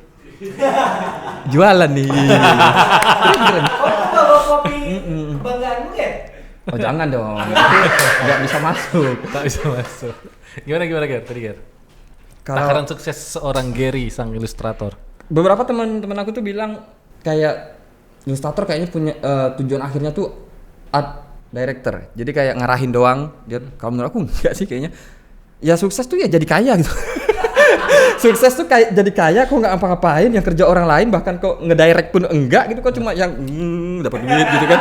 Jualan nih. Keren. Kalau kopi kebanggaanmu ya? Oh jangan dong. Nggak bisa masuk. Tak bisa masuk. Gimana Ger? Tadi Ger. Takaran sukses seorang Gary sang ilustrator. Beberapa teman-teman aku tuh bilang kayak ilustrator kayaknya punya tujuan akhirnya tuh art director. Jadi kayak ngarahin doang. Kalau menurut aku enggak sih kayaknya. Ya sukses tuh ya jadi kaya gitu. Sukses tuh kayak jadi kaya kok nggak apa-apain, yang kerja orang lain, bahkan kok ngedirect pun enggak gitu, kok cuma yang dapat duit gitu kan.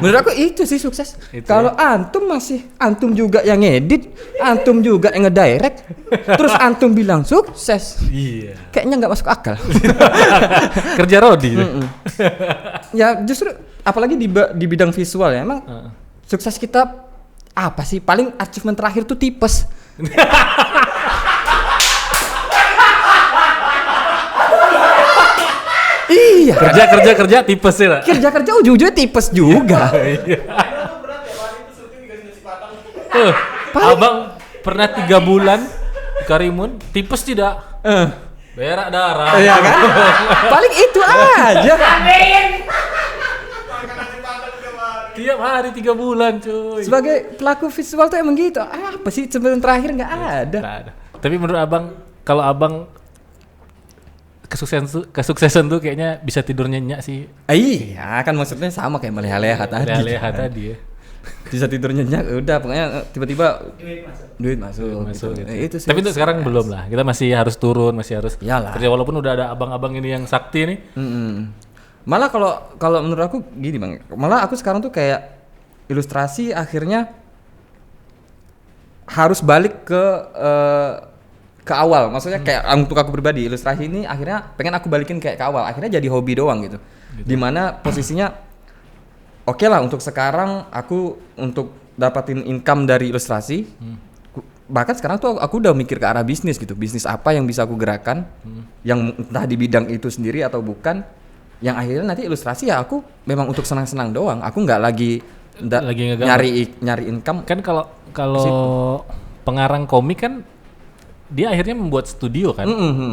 Menurut aku itu sih sukses. Kalau antum juga yang ngedit, antum juga yang ngedirect, terus antum bilang sukses. Iya. Kayaknya nggak masuk akal. Kerja Rodi. Ya justru apalagi di bidang visual ya, emang sukses kita apa sih? Paling achievement terakhir tuh tipes. Iya. Kerja tipes ya. Kerja ujung-ujungnya tipes juga. Abang pernah 3 bulan di Karimun, tipes tidak? Berak darah. Iya kan? Paling itu aja. Tiap hari 3 bulan cuy. Sebagai pelaku visual tuh emang gitu. Apa sih sebelum terakhir nggak ada. Tapi menurut abang, kalau abang kesuksesan tuh kayaknya bisa tidur nyenyak sih. Iya kan, maksudnya sama kayak meleha-leha tadi. Leha tadi ya. Bisa tidur nyenyak, udah pokoknya tiba-tiba duit masuk gitu. Itu sih. Tapi untuk sekarang belum lah. Kita masih harus turun, masih harus Iyalah. kerja, walaupun udah ada abang-abang ini yang sakti nih. Malah kalau menurut aku gini Bang. Malah aku sekarang tuh kayak ilustrasi akhirnya harus balik ke awal. Maksudnya kayak untuk aku pribadi, ilustrasi ini akhirnya pengen aku balikin kayak ke awal. Akhirnya jadi hobi doang gitu. Dimana posisinya oke lah untuk sekarang aku untuk dapatin income dari ilustrasi. Bahkan sekarang tuh aku udah mikir ke arah bisnis gitu. Bisnis apa yang bisa aku gerakan, yang entah di bidang itu sendiri atau bukan, yang akhirnya nanti ilustrasi ya aku memang untuk senang-senang doang. Aku nggak lagi nyari income. Kan kalau pengarang komik kan dia akhirnya membuat studio kan.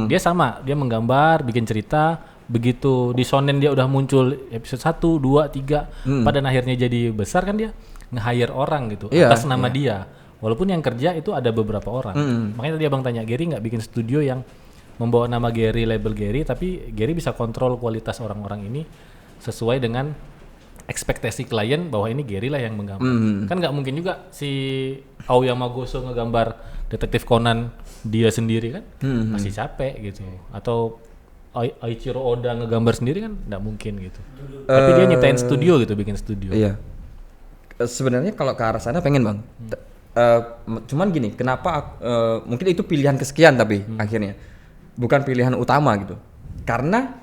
Dia sama, dia menggambar, bikin cerita. Begitu di Shonen dia udah muncul episode 1, 2, 3, pada akhirnya jadi besar kan, dia nge-hire orang gitu atas nama dia. Walaupun yang kerja itu ada beberapa orang. Makanya tadi abang tanya, Gary nggak bikin studio yang membawa nama Gary, label Gary, tapi Gary bisa kontrol kualitas orang-orang ini sesuai dengan ekspektasi klien bahwa ini Gary lah yang menggambar. Kan nggak mungkin juga si Aoyama Goso ngegambar Detektif Conan dia sendiri kan, masih capek gitu. Atau Aichiro Oda ngegambar sendiri kan nggak mungkin gitu. Tapi dia nyiptain studio gitu, bikin studio. Iya. Sebenarnya kalau ke arah sana pengen bang. Cuman gini, kenapa mungkin itu pilihan kesekian tapi akhirnya bukan pilihan utama gitu. Karena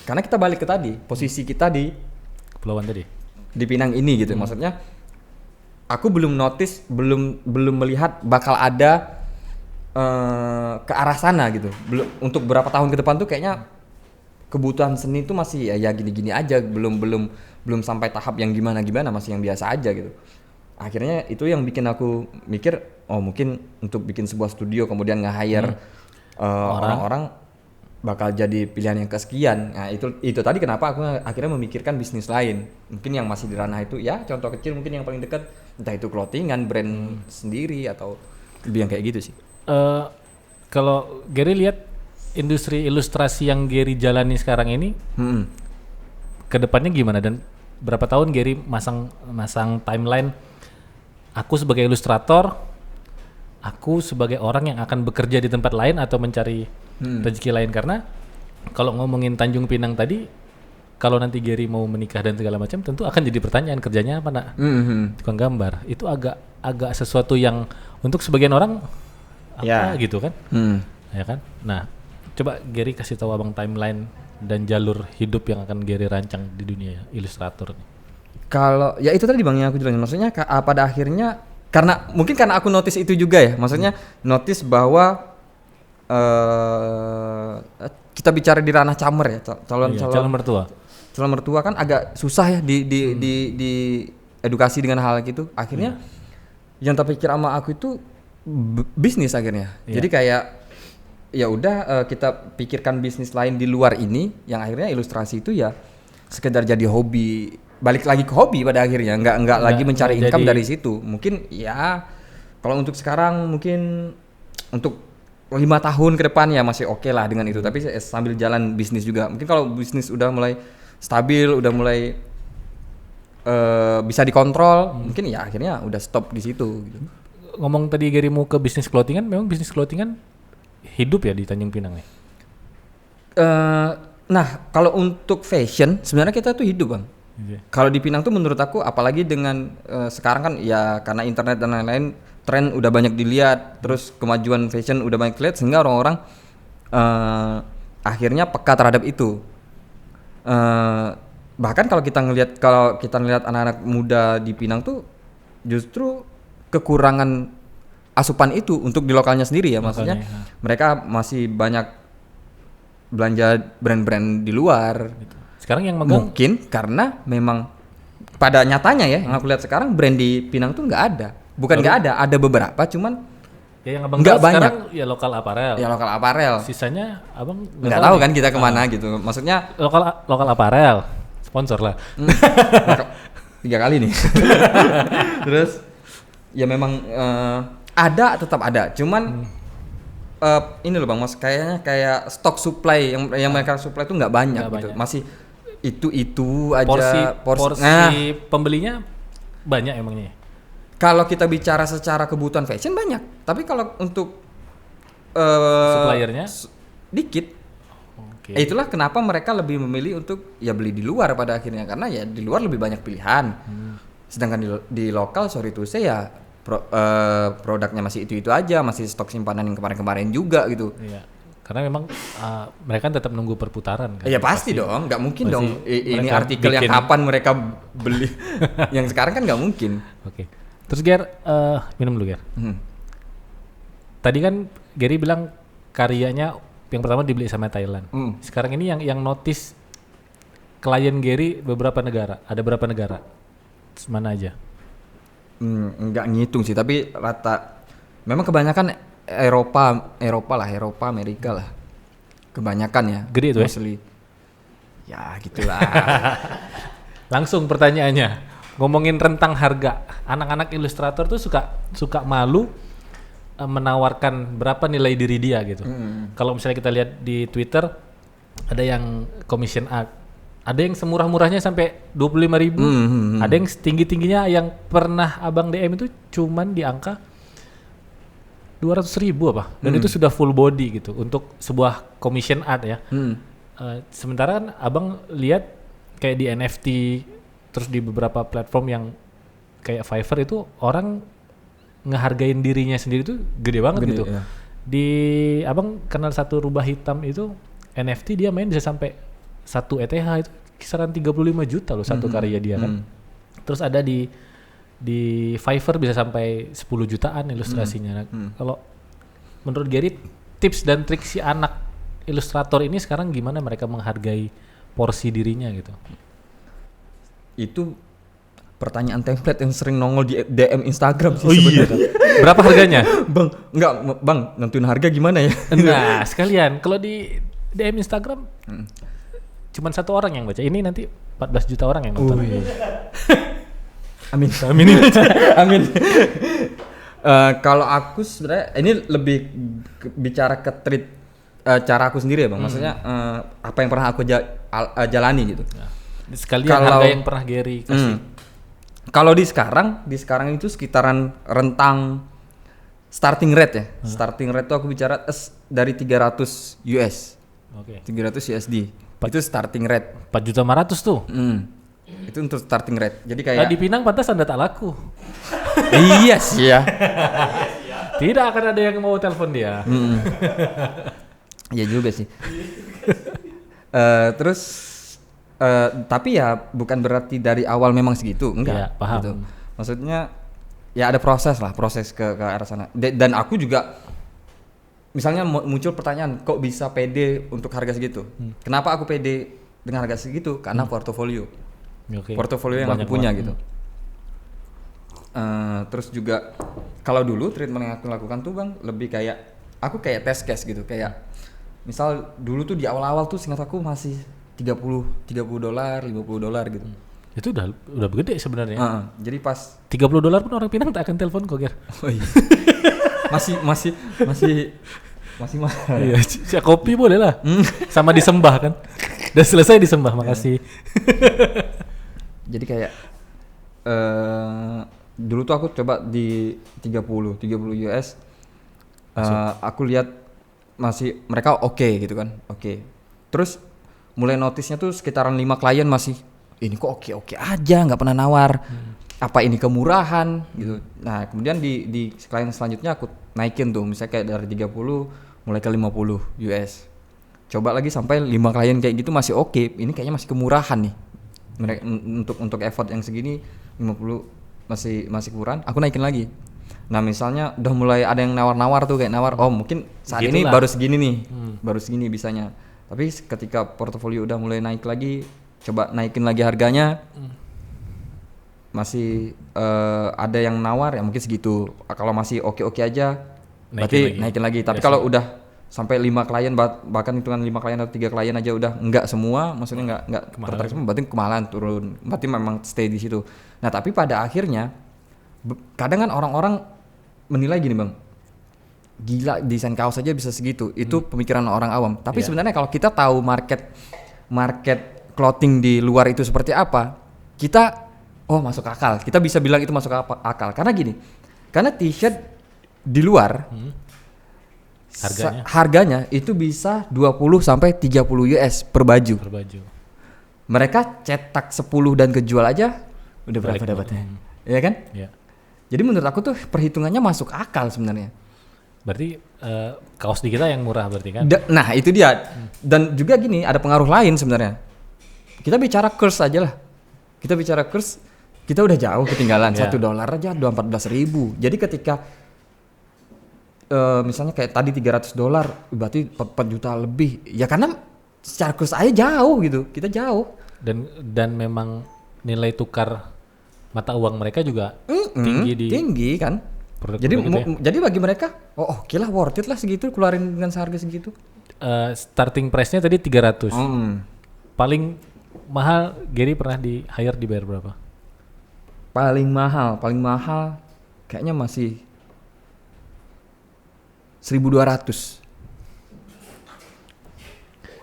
kita balik ke tadi, posisi kita di Kepulauan tadi. Di Pinang ini gitu. Maksudnya aku belum notice, belum melihat bakal ada ke arah sana gitu. Untuk berapa tahun ke depan tuh kayaknya kebutuhan seni itu masih ya gini-gini aja, belum sampai tahap yang gimana-gimana, masih yang biasa aja gitu. Akhirnya itu yang bikin aku mikir, oh mungkin untuk bikin sebuah studio kemudian nge-hire orang-orang bakal jadi pilihan yang kesekian. Nah itu tadi kenapa aku akhirnya memikirkan bisnis lain. Mungkin yang masih di ranah itu ya contoh kecil mungkin yang paling dekat, entah itu clothingan, brand sendiri atau lebih yang kayak gitu sih. Kalau Gary lihat industri ilustrasi yang Gary jalani sekarang ini, kedepannya gimana dan berapa tahun Gary masang timeline? Aku sebagai ilustrator, aku sebagai orang yang akan bekerja di tempat lain atau mencari rezeki lain, karena kalau ngomongin Tanjung Pinang tadi, kalau nanti Gary mau menikah dan segala macam, tentu akan jadi pertanyaan kerjanya apa nak? Tukang gambar. Itu agak sesuatu yang untuk sebagian orang apa gitu kan? Ya kan? Nah, coba Gary kasih tahu abang timeline dan jalur hidup yang akan Gary rancang di dunia ilustrator nih. Kalau ya itu tadi bang yang aku jelasin, maksudnya pada akhirnya karena aku notice itu juga ya, maksudnya notice bahwa kita bicara di ranah camer ya, calon mertua kan agak susah ya di edukasi dengan hal gitu. Akhirnya yang terpikir sama aku itu bisnis akhirnya. Jadi kayak ya udah kita pikirkan bisnis lain di luar ini, yang akhirnya ilustrasi itu ya sekedar jadi hobi, balik lagi ke hobi pada akhirnya, nggak lagi mencari income dari situ. Mungkin ya kalau untuk sekarang mungkin untuk 5 tahun ke depan ya masih oke lah dengan itu, tapi sambil jalan bisnis juga. Mungkin kalau bisnis udah mulai stabil, udah mulai bisa dikontrol, mungkin ya akhirnya udah stop di situ gitu. Ngomong tadi Gary mau ke bisnis clothingan, memang bisnis clothingan hidup ya di Tanjung Pinang nih? Nah kalau untuk fashion sebenarnya kita tuh hidup bang. Kalau di Pinang tuh menurut aku, apalagi dengan sekarang kan ya karena internet dan lain-lain, tren udah banyak dilihat, terus kemajuan fashion udah banyak dilihat, sehingga orang-orang akhirnya peka terhadap itu. Bahkan kalau kita ngelihat anak-anak muda di Pinang tuh justru kekurangan asupan itu untuk di lokalnya sendiri ya, maksudnya mereka masih banyak belanja brand-brand di luar. Sekarang yang megang mungkin karena memang pada nyatanya ya, yang aku lihat sekarang brand di Pinang tuh nggak ada. Bukan nggak ada, ada beberapa, cuman ya yang abang nggak banyak. Sekarang ya lokal aparel. Ya lokal aparel. Sisanya abang nggak tahu kan kita kemana gitu. Maksudnya lokal aparel, sponsor lah. 3 kali nih. Terus ya memang ada, tetap ada. Cuman ini loh bang, mas kayaknya kayak stok supply yang mereka supply itu nggak banyak gitu. Masih itu aja porsi pembelinya banyak emangnya. Kalau kita bicara secara kebutuhan fashion banyak, tapi kalau untuk suppliernya dikit. Itulah kenapa mereka lebih memilih untuk ya beli di luar pada akhirnya, karena ya di luar lebih banyak pilihan. Sedangkan di lokal sorry to say ya produknya masih itu aja, masih stok simpanan yang kemarin-kemarin juga gitu. Iya. Karena memang mereka tetap nunggu perputaran kan. Ya pasti dong, nggak mungkin dong ini artikel yang kapan mereka beli. Yang sekarang kan nggak mungkin. Oke. Terus Ger, minum dulu Ger. Tadi kan Gary bilang karyanya yang pertama dibeli sama Thailand. Sekarang ini yang notice klien Gary beberapa negara. Ada berapa negara? Mana aja? Nggak ngitung sih, tapi rata. Memang kebanyakan Eropa, Amerika lah. Kebanyakan ya. Gede itu mostly. Ya gitulah. Langsung pertanyaannya. Ngomongin rentang harga. Anak-anak ilustrator tuh suka malu menawarkan berapa nilai diri dia gitu. Kalau misalnya kita lihat di Twitter ada yang commission art Ada yang semurah-murahnya sampai 25.000, ada yang setinggi-tingginya yang pernah abang DM itu cuman di angka 200.000 apa, dan itu sudah full body gitu untuk sebuah commission art ya. Sementara kan abang lihat kayak di NFT terus di beberapa platform yang kayak Fiverr itu orang ngehargain dirinya sendiri tuh gede banget gitu. Ya. Di abang kenal satu rubah hitam itu NFT dia main bisa sampai 1 ETH itu kisaran 35 juta loh satu karya dia kan. Terus ada di Fiverr bisa sampai 10 jutaan ilustrasinya. Nah, kalau menurut Gary tips dan trik si anak ilustrator ini sekarang gimana mereka menghargai porsi dirinya gitu? Itu pertanyaan template yang sering nongol di DM Instagram sih Iya. sebenarnya. Berapa harganya? Bang, nentuin harga gimana ya? Nah, sekalian kalau di DM Instagram cuman satu orang yang baca. Ini nanti 14 juta orang yang nonton. Amin. Amin. Kalau aku sebenarnya ini lebih bicara ke treat cara aku sendiri ya bang. Maksudnya apa yang pernah aku jalani gitu. Nah, sekalian harga yang pernah Gary kasih. Kalau di sekarang itu sekitaran rentang starting rate ya. Starting rate itu aku bicara dari 300 US. Oke. 300 USD. Itu starting rate. 4.500.000 tuh. Itu untuk starting rate. Jadi kayak Di Pinang pantas Anda tak laku. iya sih ya. Tidak akan ada yang mau telepon dia. Iya juga sih. Terus tapi ya bukan berarti dari awal memang segitu, enggak. Iya, paham. Gitu. Maksudnya ya ada proses ke arah sana. Dan aku juga misalnya muncul pertanyaan, kok bisa pede untuk harga segitu? Kenapa aku pede dengan harga segitu? Karena portofolio. Okay. Portofolio yang aku punya gitu. Terus juga kalau dulu treatment yang aku lakukan tuh bang lebih kayak aku kayak test case gitu, kayak misal dulu tuh di awal-awal tuh seingat aku masih $30, $50 gitu. Itu udah gede sebenarnya. Jadi pas $30 pun orang Pinang tak akan telepon kok, Ger. oh iya. masih mahal. Iya, kopi boleh lah. Sama disembah kan. Udah selesai disembah, makasih. Jadi kayak dulu tuh aku coba di 30 US. Aku lihat masih mereka oke gitu kan. Oke. Terus mulai notisnya tuh sekitaran 5 klien masih ini kok oke aja, nggak pernah nawar. Apa ini kemurahan gitu. Nah, kemudian di klien selanjutnya aku naikin tuh misalnya kayak dari 30 mulai ke 50 US. Coba lagi sampai 5 klien kayak gitu masih oke. Ini kayaknya masih kemurahan nih. Mereka untuk effort yang segini 50 masih kurang, aku naikin lagi. Nah, misalnya udah mulai ada yang nawar-nawar tuh kayak nawar, oh mungkin saat ini baru segini nih. Baru segini bisanya. Tapi ketika portofolio udah mulai naik lagi, coba naikin lagi harganya. Masih ada yang nawar ya mungkin segitu. Kalau masih oke aja berarti naikin lagi. Tapi kalau udah sampai 5 klien bahkan hitungan 5 klien atau 3 klien aja udah enggak semua, maksudnya enggak tertarik semua, berarti kemahalan turun. Berarti memang stay di situ. Nah, tapi pada akhirnya kadang kan orang-orang menilai gini, Bang. Gila, desain kaos aja bisa segitu. Itu pemikiran orang awam. Tapi sebenarnya kalau kita tahu market clothing di luar itu seperti apa, kita masuk akal. Kita bisa bilang itu masuk akal. Karena gini. Karena t-shirt di luar harganya itu bisa 20 sampai 30 US per baju. Mereka cetak 10 dan kejual aja udah berapa dapatnya? Iya kan? Iya. Jadi menurut aku tuh perhitungannya masuk akal sebenarnya. Berarti kaos di kita yang murah berarti kan? Nah, itu dia. Dan juga gini, ada pengaruh lain sebenarnya. Kita bicara kurs aja lah. Kita bicara kurs, kita udah jauh ketinggalan. $1 aja udah 14.000. Jadi ketika misalnya kayak tadi $300 berarti 4 juta lebih ya, karena secara kurs aja jauh gitu, kita jauh, dan memang nilai tukar mata uang mereka juga tinggi kan. Jadi bagi mereka oke lah, worth it lah segitu, keluarin dengan seharga segitu. Starting price-nya tadi 300. Paling mahal Gary pernah di hire dibayar berapa? Paling mahal kayaknya masih 1.200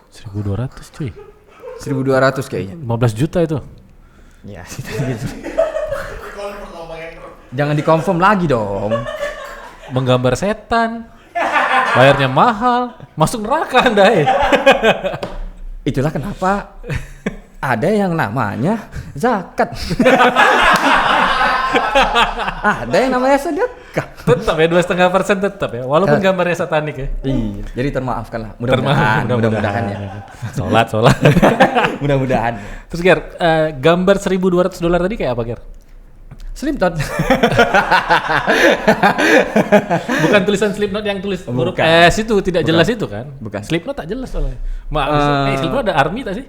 1.200 cuy. 1.200 kayaknya. 15 juta itu. Ya, gitu. Jangan dikonfirm lagi dong. Menggambar setan. Bayarnya mahal, masuk neraka Anda. Itulah kenapa ada yang namanya zakat. Ada yang namanya sedekah. Tetap ya 2,5% tetap ya, walaupun gambarnya satanik ya. Iya, jadi termaafkan lah. Mudah-mudahan ya. Sholat. Mudah-mudahan. Terus Ger, gambar $1.200 tadi kayak apa Ger? Slipknot. Bukan tulisan Slipknot yang tulis huruf S itu tidak jelas itu kan? Bukan. Slipknot tak jelas soalnya. Slipknot ada army tak sih?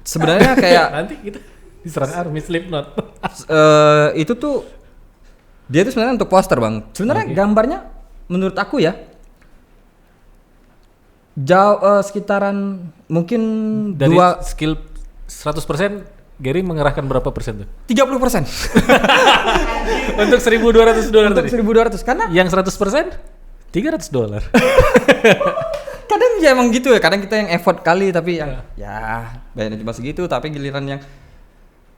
Sebenarnya kayak Nanti kita diserang army Slipknot. itu tuh dia tuh sebenarnya untuk poster bang. Sebenarnya gambarnya menurut aku ya jauh sekitaran mungkin Dari skill 100% Gary mengerahkan berapa persen tuh? 30%. Untuk $1.200 Untuk tadi? 1.200 karena Yang 100% $300. kadang ya emang gitu ya, kadang kita yang effort kali tapi yang ya bayarnya cuma segitu, tapi giliran yang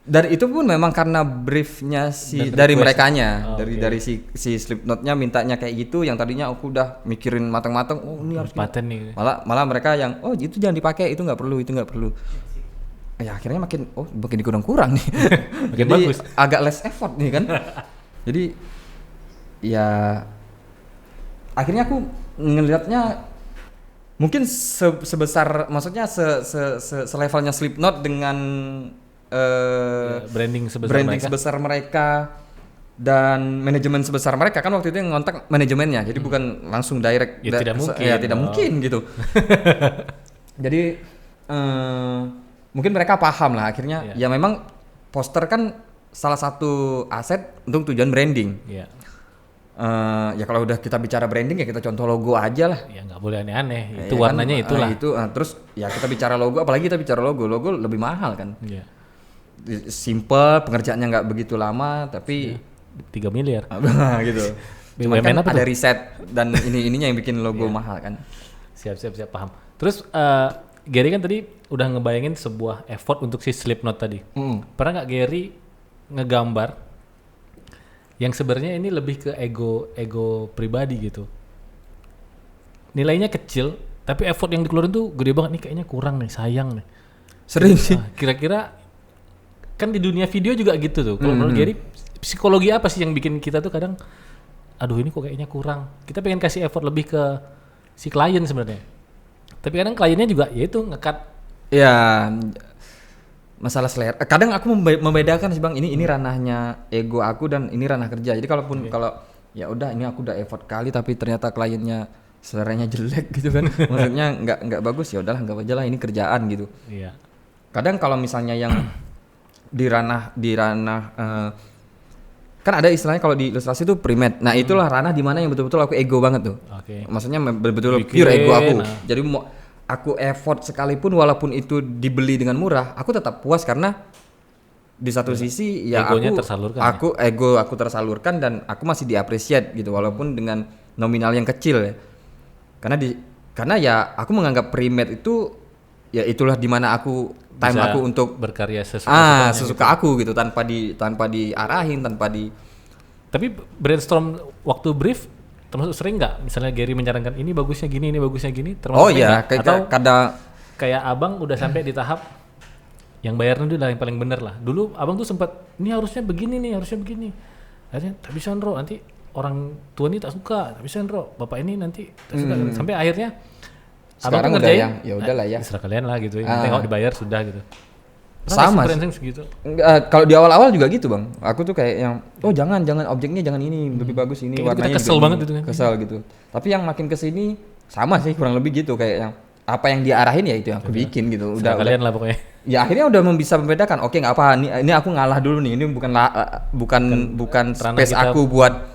dari itu pun memang karena briefnya dari merekanya, dari si Slipknotnya mintanya kayak gitu, yang tadinya aku udah mikirin matang-matang, oh ini harus paten nih. malah mereka yang oh itu jangan dipakai, itu nggak perlu. Ya akhirnya makin dikurang-kurang nih. Makin Jadi bagus. agak less effort nih kan. Jadi ya akhirnya aku ngelihatnya mungkin sebesar, maksudnya selevelnya Slipknot dengan branding sebesar mereka dan manajemen sebesar mereka, kan waktu itu yang ngontak manajemennya, jadi bukan langsung direct. Ya, tidak mungkin. Ya tidak mungkin gitu. Jadi mungkin mereka paham lah akhirnya. Ya memang poster kan salah satu aset untuk tujuan branding. Iya. Ya kalau udah kita bicara branding ya kita contoh logo aja lah. Ya nggak boleh aneh-aneh. Itu Ya warnanya kan, itulah. Terus ya kita bicara logo, apalagi kita bicara logo lebih mahal kan. Iya. Simple, pengerjaannya nggak begitu lama, tapi 3 miliar. gitu. BUMN Cuman kan apa ada tuh? riset dan ininya yang bikin logo mahal kan. Siap paham. Terus Gary kan tadi udah ngebayangin sebuah effort untuk si Slipknot tadi. Pernah nggak Gary ngegambar yang sebenarnya ini lebih ke ego pribadi gitu? Nilainya kecil, tapi effort yang dikeluarin tuh gede banget, nih kayaknya kurang nih, sayang nih. Sering sih. Kira-kira kan di dunia video juga gitu tuh. Kalau menurut Gary, psikologi apa sih yang bikin kita tuh kadang, aduh ini kok kayaknya kurang. Kita pengen kasih effort lebih ke si klien sebenarnya. Tapi kadang kliennya juga yaitu nge-cut. Ya masalah selera. Kadang aku membedakan sih bang. Ini ranahnya ego aku dan ini ranah kerja. Jadi kalaupun kalau ya udah ini aku udah effort kali tapi ternyata kliennya seleranya jelek gitu kan. Maksudnya nggak bagus, ya udahlah nggak aja lah, ini kerjaan gitu. Iya. Kadang kalau misalnya yang di ranah kan ada istilahnya kalau di ilustrasi itu pre-made. Nah, itulah ranah di mana yang betul-betul aku ego banget tuh. Oke. Maksudnya betul-betul pure ego aku. Jadi mau aku effort sekalipun walaupun itu dibeli dengan murah, aku tetap puas karena di satu sisi ya Egonya tersalurkan, aku tersalurkan dan aku masih diapresiat gitu walaupun dengan nominal yang kecil ya. Karena ya aku menganggap pre-made itu ya itulah di mana aku time bisa aku untuk berkarya sesuka aku gitu tanpa diarahin, Tapi brainstorm waktu brief termasuk sering nggak? Misalnya Gary menyarankan ini bagusnya gini, termasuk oh sering iya, nggak? Atau kadang kayak abang udah sampai di tahap yang bayarnya itu lah yang paling bener lah. Dulu abang tuh sempat ini harusnya begini. Akhirnya tak bisa Nro, nanti orang tua ini tak suka, tak bisa Nro, bapak ini nanti tak suka. Sampai akhirnya sekarang abang tuh udah ngerjain, yang ya udahlah ya. Serah kalian lah gitu. Tengok dibayar sudah gitu. Sama sih. Segitu. Kalau di awal-awal juga gitu bang, aku tuh kayak yang jangan objeknya jangan ini, lebih bagus ini, Kayak warnanya kita kesel juga banget ini. itu kan. Kesel gitu. Tapi yang makin kesini sama sih kurang lebih gitu, kayak yang apa yang diarahin ya itu yang aku bikin gitu. Udah kalian lah pokoknya. Ya akhirnya udah bisa membedakan. Oke nggak apa, ini aku ngalah dulu nih. Ini bukan space aku buat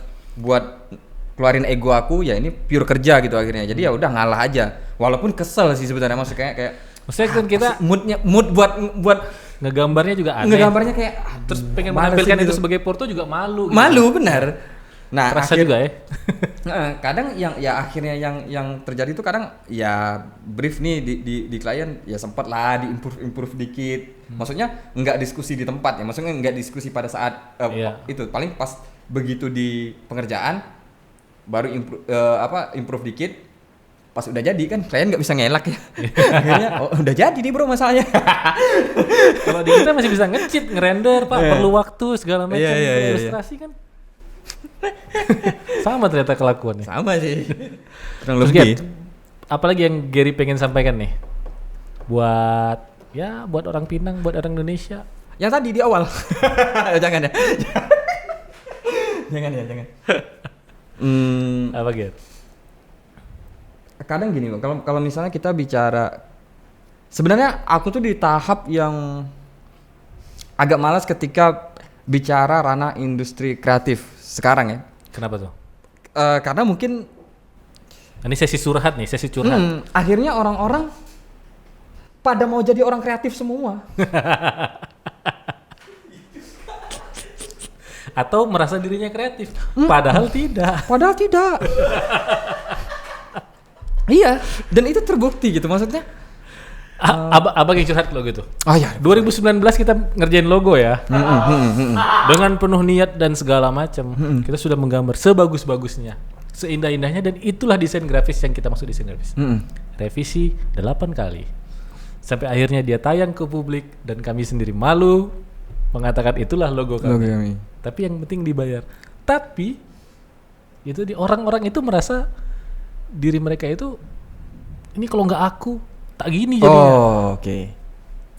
keluarin ego aku, ya ini pure kerja gitu akhirnya. Jadi ya udah ngalah aja. Walaupun kesel sih sebenarnya, maksudnya kayak maksudnya kan kita mood buat ngegambarnya juga aneh. ngegambarnya kayak Terus pengen males menampilkan gitu. itu sebagai porto juga malu. Gitu. Malu benar. Nah, Terasa juga ya. kadang yang ya akhirnya yang terjadi itu kadang ya brief nih di klien ya sempat lah improve dikit. Maksudnya nggak diskusi di tempat ya, maksudnya nggak diskusi pada saat itu paling pas begitu di pengerjaan baru improve dikit. Pas udah jadi kan klien nggak bisa ngelak ya. Akhirnya udah jadi nih bro masalahnya. Kalau di kita masih bisa nge-cheat, ngerender Pak, perlu waktu segala macam, ilustrasi kan. Sama ternyata kelakuannya. Sama sih. Kurang Terus lebih. Gert, apalagi yang Gary pengen sampaikan nih? Buat orang Pinang, buat orang Indonesia. Yang tadi di awal. Jangan ya. jangan. Apa Gert? Kadang gini loh, kalau misalnya kita bicara, sebenarnya aku tuh di tahap yang agak malas ketika bicara ranah industri kreatif sekarang ya. Kenapa tuh? Karena mungkin Ini sesi curhat nih, sesi curhat. akhirnya orang-orang pada mau jadi orang kreatif semua. Atau merasa dirinya kreatif, padahal tidak. Padahal tidak. Iya, dan itu terbukti gitu maksudnya. Abang yang curhat lo gitu. Oh ya, 2019 kita ngerjain logo ya. Dengan penuh niat dan segala macam. Kita sudah menggambar sebagus-bagusnya, seindah-indahnya, dan itulah desain grafis yang kita maksud desain grafis. Revisi 8 kali. Sampai akhirnya dia tayang ke publik dan kami sendiri malu mengatakan itulah logo kami. Tapi yang penting dibayar. Tapi itu orang-orang itu merasa diri mereka itu ini kalau nggak aku tak gini jadinya. Oh, oke.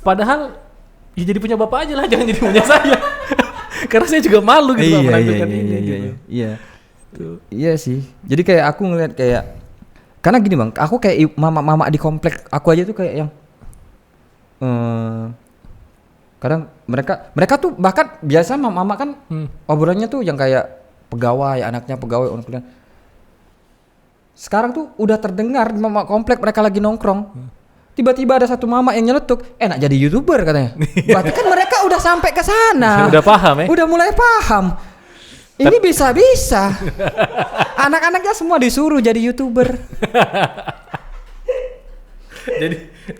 Padahal ya jadi punya bapak aja lah, jangan jadi punya saya. Karena saya juga malu gitu Pak, menampilkan ini gitu. Iya sih. Jadi kayak aku ngeliat kayak, karena gini bang, aku kayak mama di komplek aku aja tuh kayak yang kadang mereka tuh bahkan biasa mama kan obrolannya tuh yang kayak pegawai, anaknya pegawai orang kuliah. Sekarang tuh udah terdengar mama komplek mereka lagi nongkrong. Tiba-tiba ada satu mama yang nyeletuk, enak jadi YouTuber katanya. Berarti kan mereka udah sampai ke sana. Udah paham ya? Udah mulai paham. Ini bisa-bisa. Anak-anaknya semua disuruh jadi YouTuber.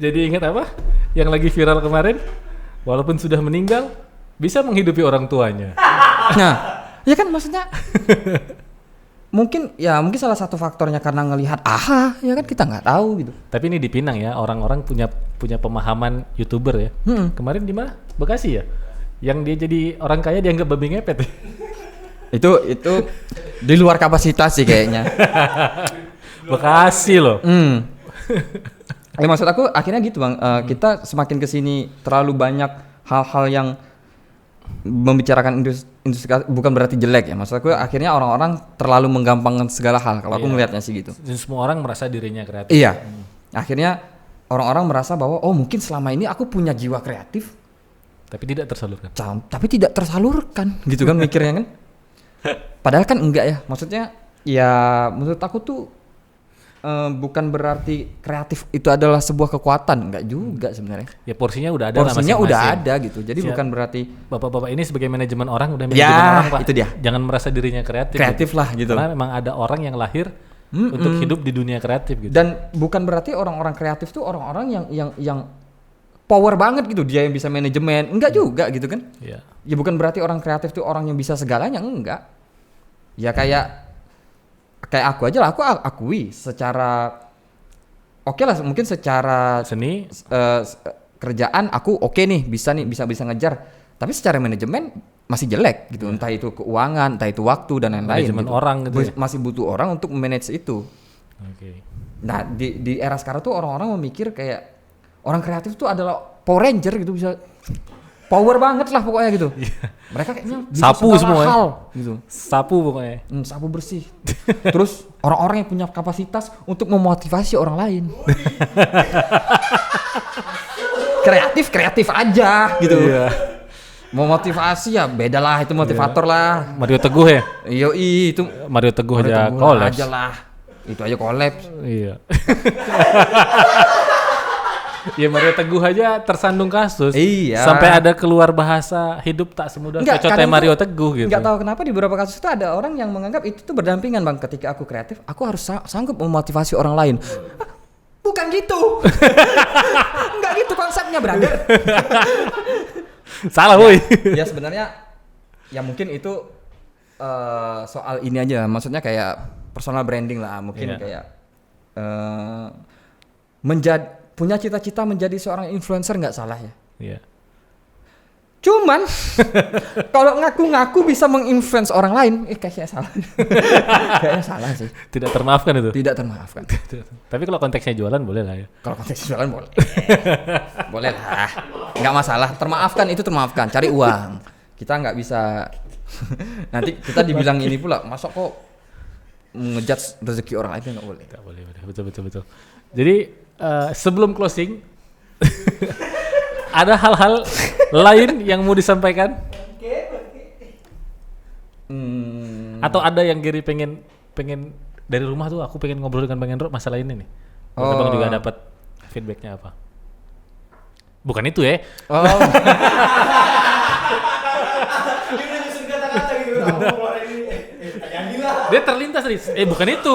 Jadi ingat apa? Yang lagi viral kemarin, walaupun sudah meninggal, bisa menghidupi orang tuanya. Nah, ya kan maksudnya mungkin salah satu faktornya karena ngelihat ya kan kita nggak tahu gitu. Tapi ini di Pinang ya, orang-orang punya pemahaman YouTuber ya. Kemarin di mana? Bekasi ya? Yang dia jadi orang kaya dianggap babi ngepet. Itu di luar kapasitas sih kayaknya. Bekasi loh. Maksud aku akhirnya gitu bang, kita semakin kesini terlalu banyak hal-hal yang membicarakan industri bukan berarti jelek ya. Maksud aku akhirnya orang-orang terlalu menggampangkan segala hal. Kalau aku melihatnya sih gitu. Dan semua orang merasa dirinya kreatif. Iya. Akhirnya orang-orang merasa bahwa mungkin selama ini aku punya jiwa kreatif, tapi tidak tersalurkan. Tapi tidak tersalurkan, gitu kan mikirnya kan. Padahal kan enggak ya. Maksudnya ya menurut aku tuh bukan berarti kreatif itu adalah sebuah kekuatan, enggak juga sebenarnya. Ya porsinya udah ada. Porsinya udah ada gitu. Jadi bukan berarti bapak-bapak ini sebagai manajemen orang udah manajemen orang Pak. Itu dia. Jangan merasa dirinya kreatif. Kreatif gitu lah gitu. Karena memang ada orang yang lahir untuk hidup di dunia kreatif gitu. Dan bukan berarti orang-orang kreatif tuh orang-orang yang power banget gitu, dia yang bisa manajemen. Enggak juga gitu kan. Iya. Ya bukan berarti orang kreatif tuh orang yang bisa segalanya, enggak. Ya kayak aku aja lah, aku akui secara oke lah, mungkin secara seni kerjaan aku oke nih, bisa ngejar, tapi secara manajemen masih jelek gitu. Entah itu keuangan, entah itu waktu dan lain-lain. Manajemen gitu. orang gitu ya? Masih butuh orang untuk manage itu. Nah di era sekarang tuh orang-orang memikir kayak orang kreatif tuh adalah Power Ranger gitu, bisa power banget lah pokoknya gitu. Mereka kayaknya bisa sapu semua hal gitu. Sapu pokoknya. Sapu bersih. Terus orang-orang yang punya kapasitas untuk memotivasi orang lain. kreatif aja gitu. Iya. Mau motivasi ya beda lah, itu motivator lah. Mario Teguh ya? Itu Mario Teguh aja kolaps. Aja lah. Itu aja kolaps. Iya. Ya Mario Teguh aja tersandung kasus. Iya. Sampai ada keluar bahasa hidup tak semudah cocoknya Mario Teguh gitu. Enggak tahu kenapa di beberapa kasus itu ada orang yang menganggap itu tuh berdampingan Bang. Ketika aku kreatif, aku harus sanggup memotivasi orang lain. Bukan gitu. Enggak gitu konsepnya, brother. Salah woi. Ya sebenarnya ya mungkin itu soal ini aja. Maksudnya kayak personal branding lah, mungkin kayak punya cita-cita menjadi seorang influencer nggak salah ya. Iya. Cuman kalau ngaku-ngaku bisa menginfluence orang lain, kayaknya salah. Kayaknya salah sih. Tidak termaafkan itu. Tidak termaafkan. Tapi kalau konteksnya jualan boleh lah ya. Kalau konteksnya jualan boleh. Boleh lah. Nggak masalah. Termaafkan itu termaafkan. Cari uang. Kita nggak bisa. Nanti kita dibilang ini pula. Masa kok ngejudge rezeki orang lain nggak boleh. Nggak boleh. Betul. Jadi sebelum closing, ada hal-hal lain yang mau disampaikan? Atau ada yang Gary pengen dari rumah tuh aku pengen ngobrol dengan Bang Hendro masalah ini nih. Bang juga dapat feedbacknya apa? Bukan itu ya? Dia udah nyusun kata-kata gitu. Kamu keluar ini. Yang gila. Dia terlintas tadi. Bukan itu.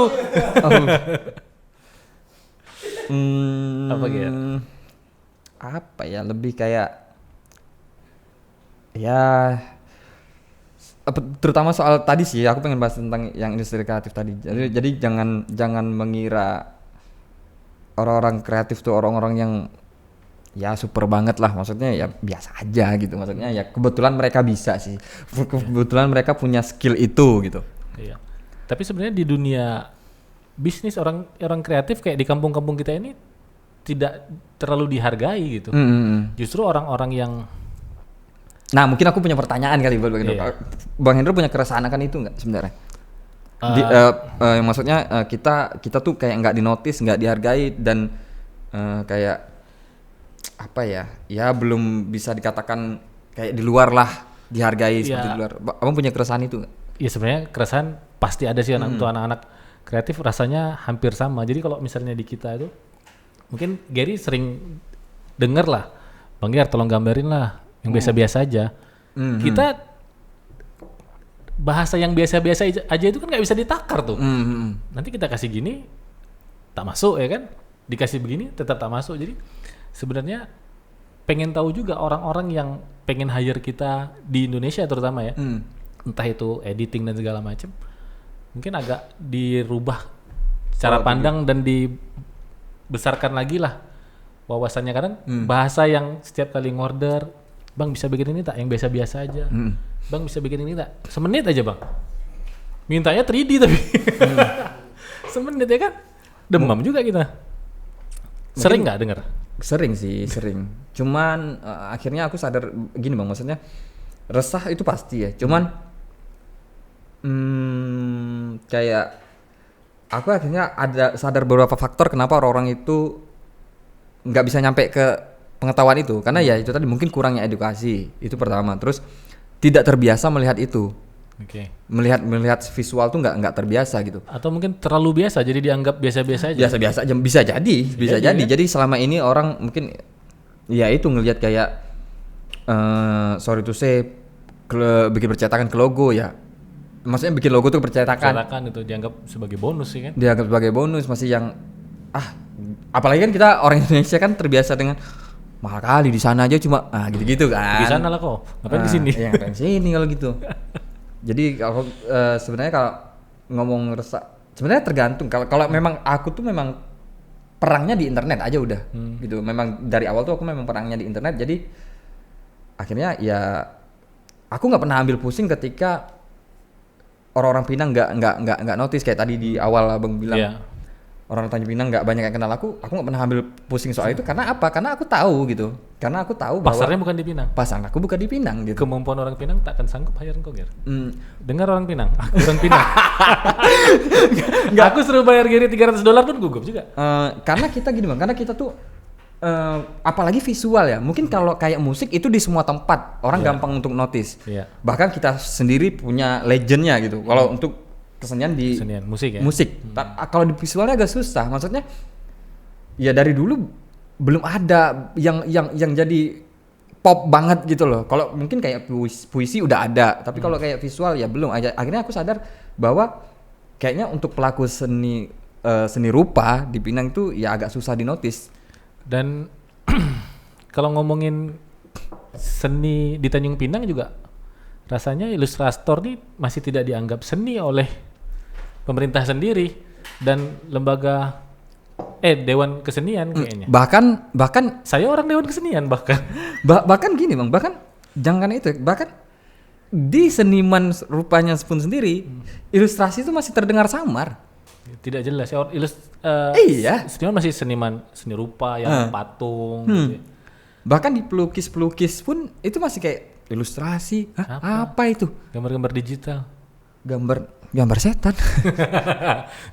Apa gitu? Apa ya, lebih kayak ya terutama soal tadi sih aku pengen bahas tentang yang industri kreatif tadi. Jadi jangan mengira orang-orang kreatif tuh orang-orang yang ya super banget lah, maksudnya ya biasa aja gitu, maksudnya ya kebetulan mereka bisa sih, kebetulan mereka punya skill itu gitu. Iya. Tapi sebenarnya di dunia bisnis orang kreatif kayak di kampung-kampung kita ini tidak terlalu dihargai gitu. Justru orang-orang yang Nah mungkin aku punya pertanyaan kali buat Bang Hendro. Iya. Bang Hendro punya keresahan akan itu nggak sebenarnya? Maksudnya kita tuh kayak nggak dinotis, nggak dihargai dan kayak apa ya? Ya belum bisa dikatakan kayak di luar lah dihargai seperti di luar. Abang punya keresahan itu nggak? Ya sebenarnya keresahan pasti ada sih untuk anak-anak kreatif, rasanya hampir sama. Jadi kalau misalnya di kita itu mungkin Gary sering denger lah, Bang Ger tolong gambarin lah yang biasa-biasa aja. Kita bahasa yang biasa-biasa aja itu kan nggak bisa ditakar tuh. Nanti kita kasih gini tak masuk ya kan, dikasih begini tetap tak masuk. Jadi sebenarnya pengen tahu juga orang-orang yang pengen hire kita di Indonesia terutama ya, entah itu editing dan segala macam, mungkin agak dirubah cara pandang dan dibesarkan lagi lah wawasannya. Kadang bahasa yang setiap kali ngorder, Bang bisa bikin ini tak yang biasa-biasa aja, Bang bisa bikin ini tak, semenit aja Bang, mintanya 3D tapi semenit ya kan, demam juga kita. Sering nggak dengar? Sering sih, sering. Cuman akhirnya aku sadar gini Bang, maksudnya resah itu pasti ya, cuman kayak aku akhirnya ada sadar beberapa faktor kenapa orang-orang itu nggak bisa nyampe ke pengetahuan itu, karena ya itu tadi mungkin kurangnya edukasi itu pertama, terus tidak terbiasa melihat itu. Melihat visual tuh nggak terbiasa gitu, atau mungkin terlalu biasa jadi dianggap biasa-biasa aja. Biasa-biasa aja bisa jadi kan? Jadi selama ini orang mungkin ya itu ngelihat kayak sorry to say bikin percetakan ke logo ya, maksudnya bikin logo tuh percetakan itu dianggap sebagai bonus sih kan, dianggap sebagai bonus, masih yang apalagi kan kita orang Indonesia kan terbiasa dengan mahal kali di sana aja cuma gitu-gitu kan. Di sana lah kok, ngapain di sini? Ya ngapain sini kalau gitu. Jadi kalau sebenarnya kalau ngomong resah, sebenarnya tergantung. Kalau memang aku tuh memang perangnya di internet aja udah, gitu. Memang dari awal tuh aku memang perangnya di internet. Jadi akhirnya ya aku nggak pernah ambil pusing ketika orang-orang Pinang nggak notice kayak tadi di awal Abang bilang. Yeah. Orang Tanjung Pinang nggak banyak yang kenal aku nggak pernah ambil pusing soal itu. Karena apa? Karena aku tahu gitu. Karena aku tahu pasarnya bukan di Pinang. Pasar aku bukan di Pinang gitu. Kemampuan orang Pinang tak akan sanggup hire engkau, Ger. Dengar orang Pinang, aku orang Pinang. Aku suruh bayar Gary $300 pun gugup juga. Karena kita gini Bang, karena kita tuh apalagi visual ya. Mungkin kalau kayak musik itu di semua tempat orang gampang untuk notice. Bahkan kita sendiri punya legendnya gitu. Kalau untuk kesenian di musik ya. Musik. Kalau di visualnya agak susah. Maksudnya ya dari dulu belum ada yang jadi pop banget gitu loh. Kalau mungkin kayak puisi udah ada, tapi kalau kayak visual ya belum. Akhirnya aku sadar bahwa kayaknya untuk pelaku seni rupa di Pinang itu ya agak susah dinotis. Dan kalau ngomongin seni di Tanjung Pinang juga rasanya ilustrator nih masih tidak dianggap seni oleh pemerintah sendiri dan lembaga Dewan Kesenian kayaknya. Bahkan Saya orang Dewan Kesenian bahkan. bahkan gini Bang, bahkan jangan itu, bahkan di seniman rupanya pun sendiri ilustrasi itu masih terdengar samar. Tidak jelas ya. Iya. Seniman masih seni rupa yang patung gitu ya. Bahkan di pelukis pun itu masih kayak ilustrasi. Apa itu? Gambar-gambar digital. Gambar setan.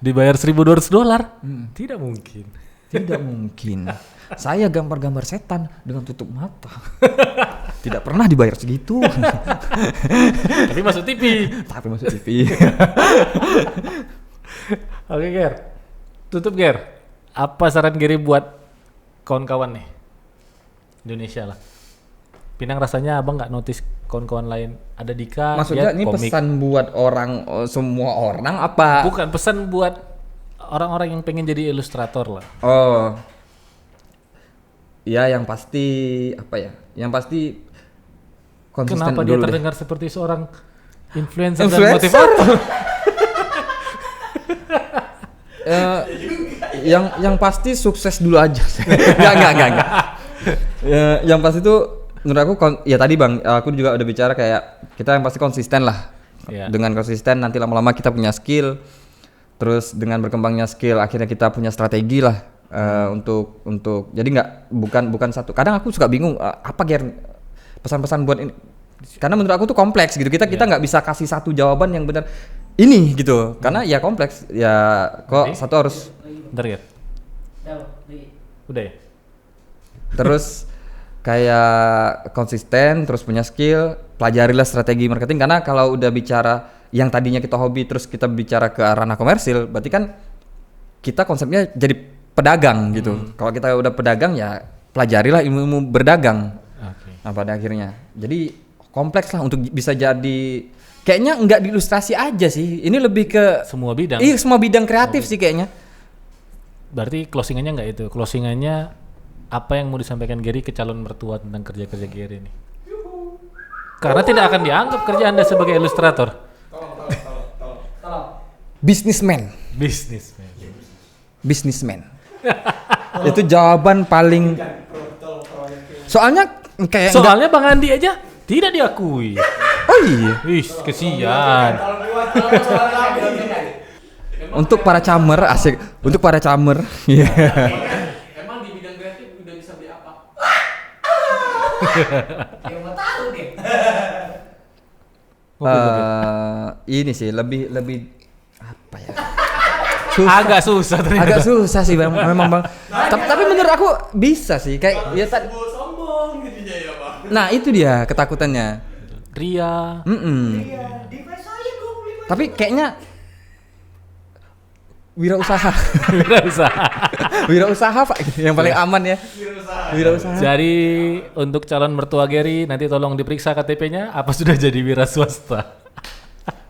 Dibayar $1.200. Tidak mungkin. Tidak mungkin. Saya gambar-gambar setan dengan tutup mata. Tidak pernah dibayar segitu. Tapi masuk TV. Tapi masuk TV. Oke, Ger. Tutup, Ger. Apa saran Geri buat kawan-kawan nih? Indonesia lah. Pinang rasanya abang nggak notice kawan-kawan lain. Ada Dika. Maksudnya dia ini komik. pesan buat semua orang apa? Bukan, pesan buat orang-orang yang pengen jadi ilustrator lah. Oh. Ya yang pasti apa ya? Yang pasti konsisten Kenapa dulu dia deh. terdengar seperti seorang influencer dan Influencer? motivator? Yang pasti sukses dulu aja. Enggak. Yang pasti tuh menurut aku ya tadi Bang, aku juga udah bicara kayak kita yang pasti konsisten lah. Iya. Dengan konsisten nanti lama-lama kita punya skill. Terus dengan berkembangnya skill akhirnya kita punya strategi lah untuk jadi bukan satu. Kadang aku suka bingung apa pesan-pesan buat ini. Karena menurut aku tuh kompleks gitu. Kita nggak bisa kasih satu jawaban yang benar ini gitu. Karena ya kompleks. Ya kok satu harus Bentar, Ger. Udah ya? terus kayak konsisten, terus punya skill, pelajarilah strategi marketing. Karena kalau udah bicara yang tadinya kita hobi terus kita bicara ke ranah komersil, berarti kan kita konsepnya jadi pedagang gitu. Kalau kita udah pedagang ya pelajarilah ilmu berdagang. Nah pada akhirnya jadi kompleks lah untuk bisa jadi, kayaknya nggak di ilustrasi aja sih, ini lebih ke Semua bidang. iya semua bidang kreatif sih kayaknya. Berarti closingannya nggak itu. Closingannya apa yang mau disampaikan Geri ke calon mertua tentang kerja-kerja Geri ini? Karena tidak akan dianggap kerja Anda sebagai ilustrator. Businessman. Itu jawaban paling. Soalnya kayak Soalnya Bang Andi aja tidak diakui. oh iya. Wih, kesian. Untuk para camer asik. Untuk para camer. Iya. Emang di bidang kreatif udah bisa beli apa? Yang mau tahu deh. Ini sih lebih apa ya? Agak susah ternyata. Agak susah sih memang Bang. Tapi menurut aku bisa sih kayak ya Sombong jadinya ya, Pak. nah itu dia ketakutannya. Ria. Iya, device saya 25. Tapi kayaknya wirausaha. Wirausaha Pak yang paling aman ya. Wirausaha. Jadi untuk calon mertua Geri nanti tolong diperiksa KTP-nya apa sudah jadi wira swasta.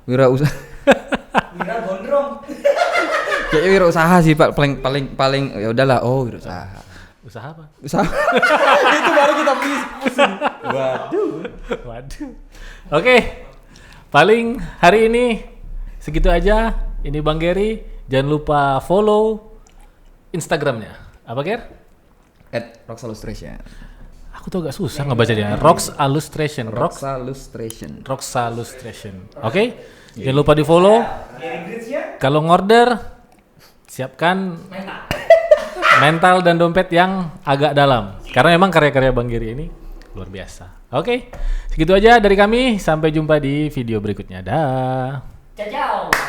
Wirausaha. Wira gondrong. Kayaknya wirausaha sih Pak paling ya udahlah wirausaha. Usaha apa? Usaha. Itu baru kita pusing. Waduh. Oke. Paling hari ini segitu aja. Ini Bang Geri. Jangan lupa follow Instagramnya. Apa Ger? @roxallustration. Aku tuh agak susah ngebacanya. Roxallustration. Roxallustration. Oke. Jangan lupa di follow. Kalau ngorder siapkan mental dan dompet yang agak dalam. Karena memang karya-karya Bang Geri ini luar biasa. Oke. Segitu aja dari kami. Sampai jumpa di video berikutnya. Dah. Ciao.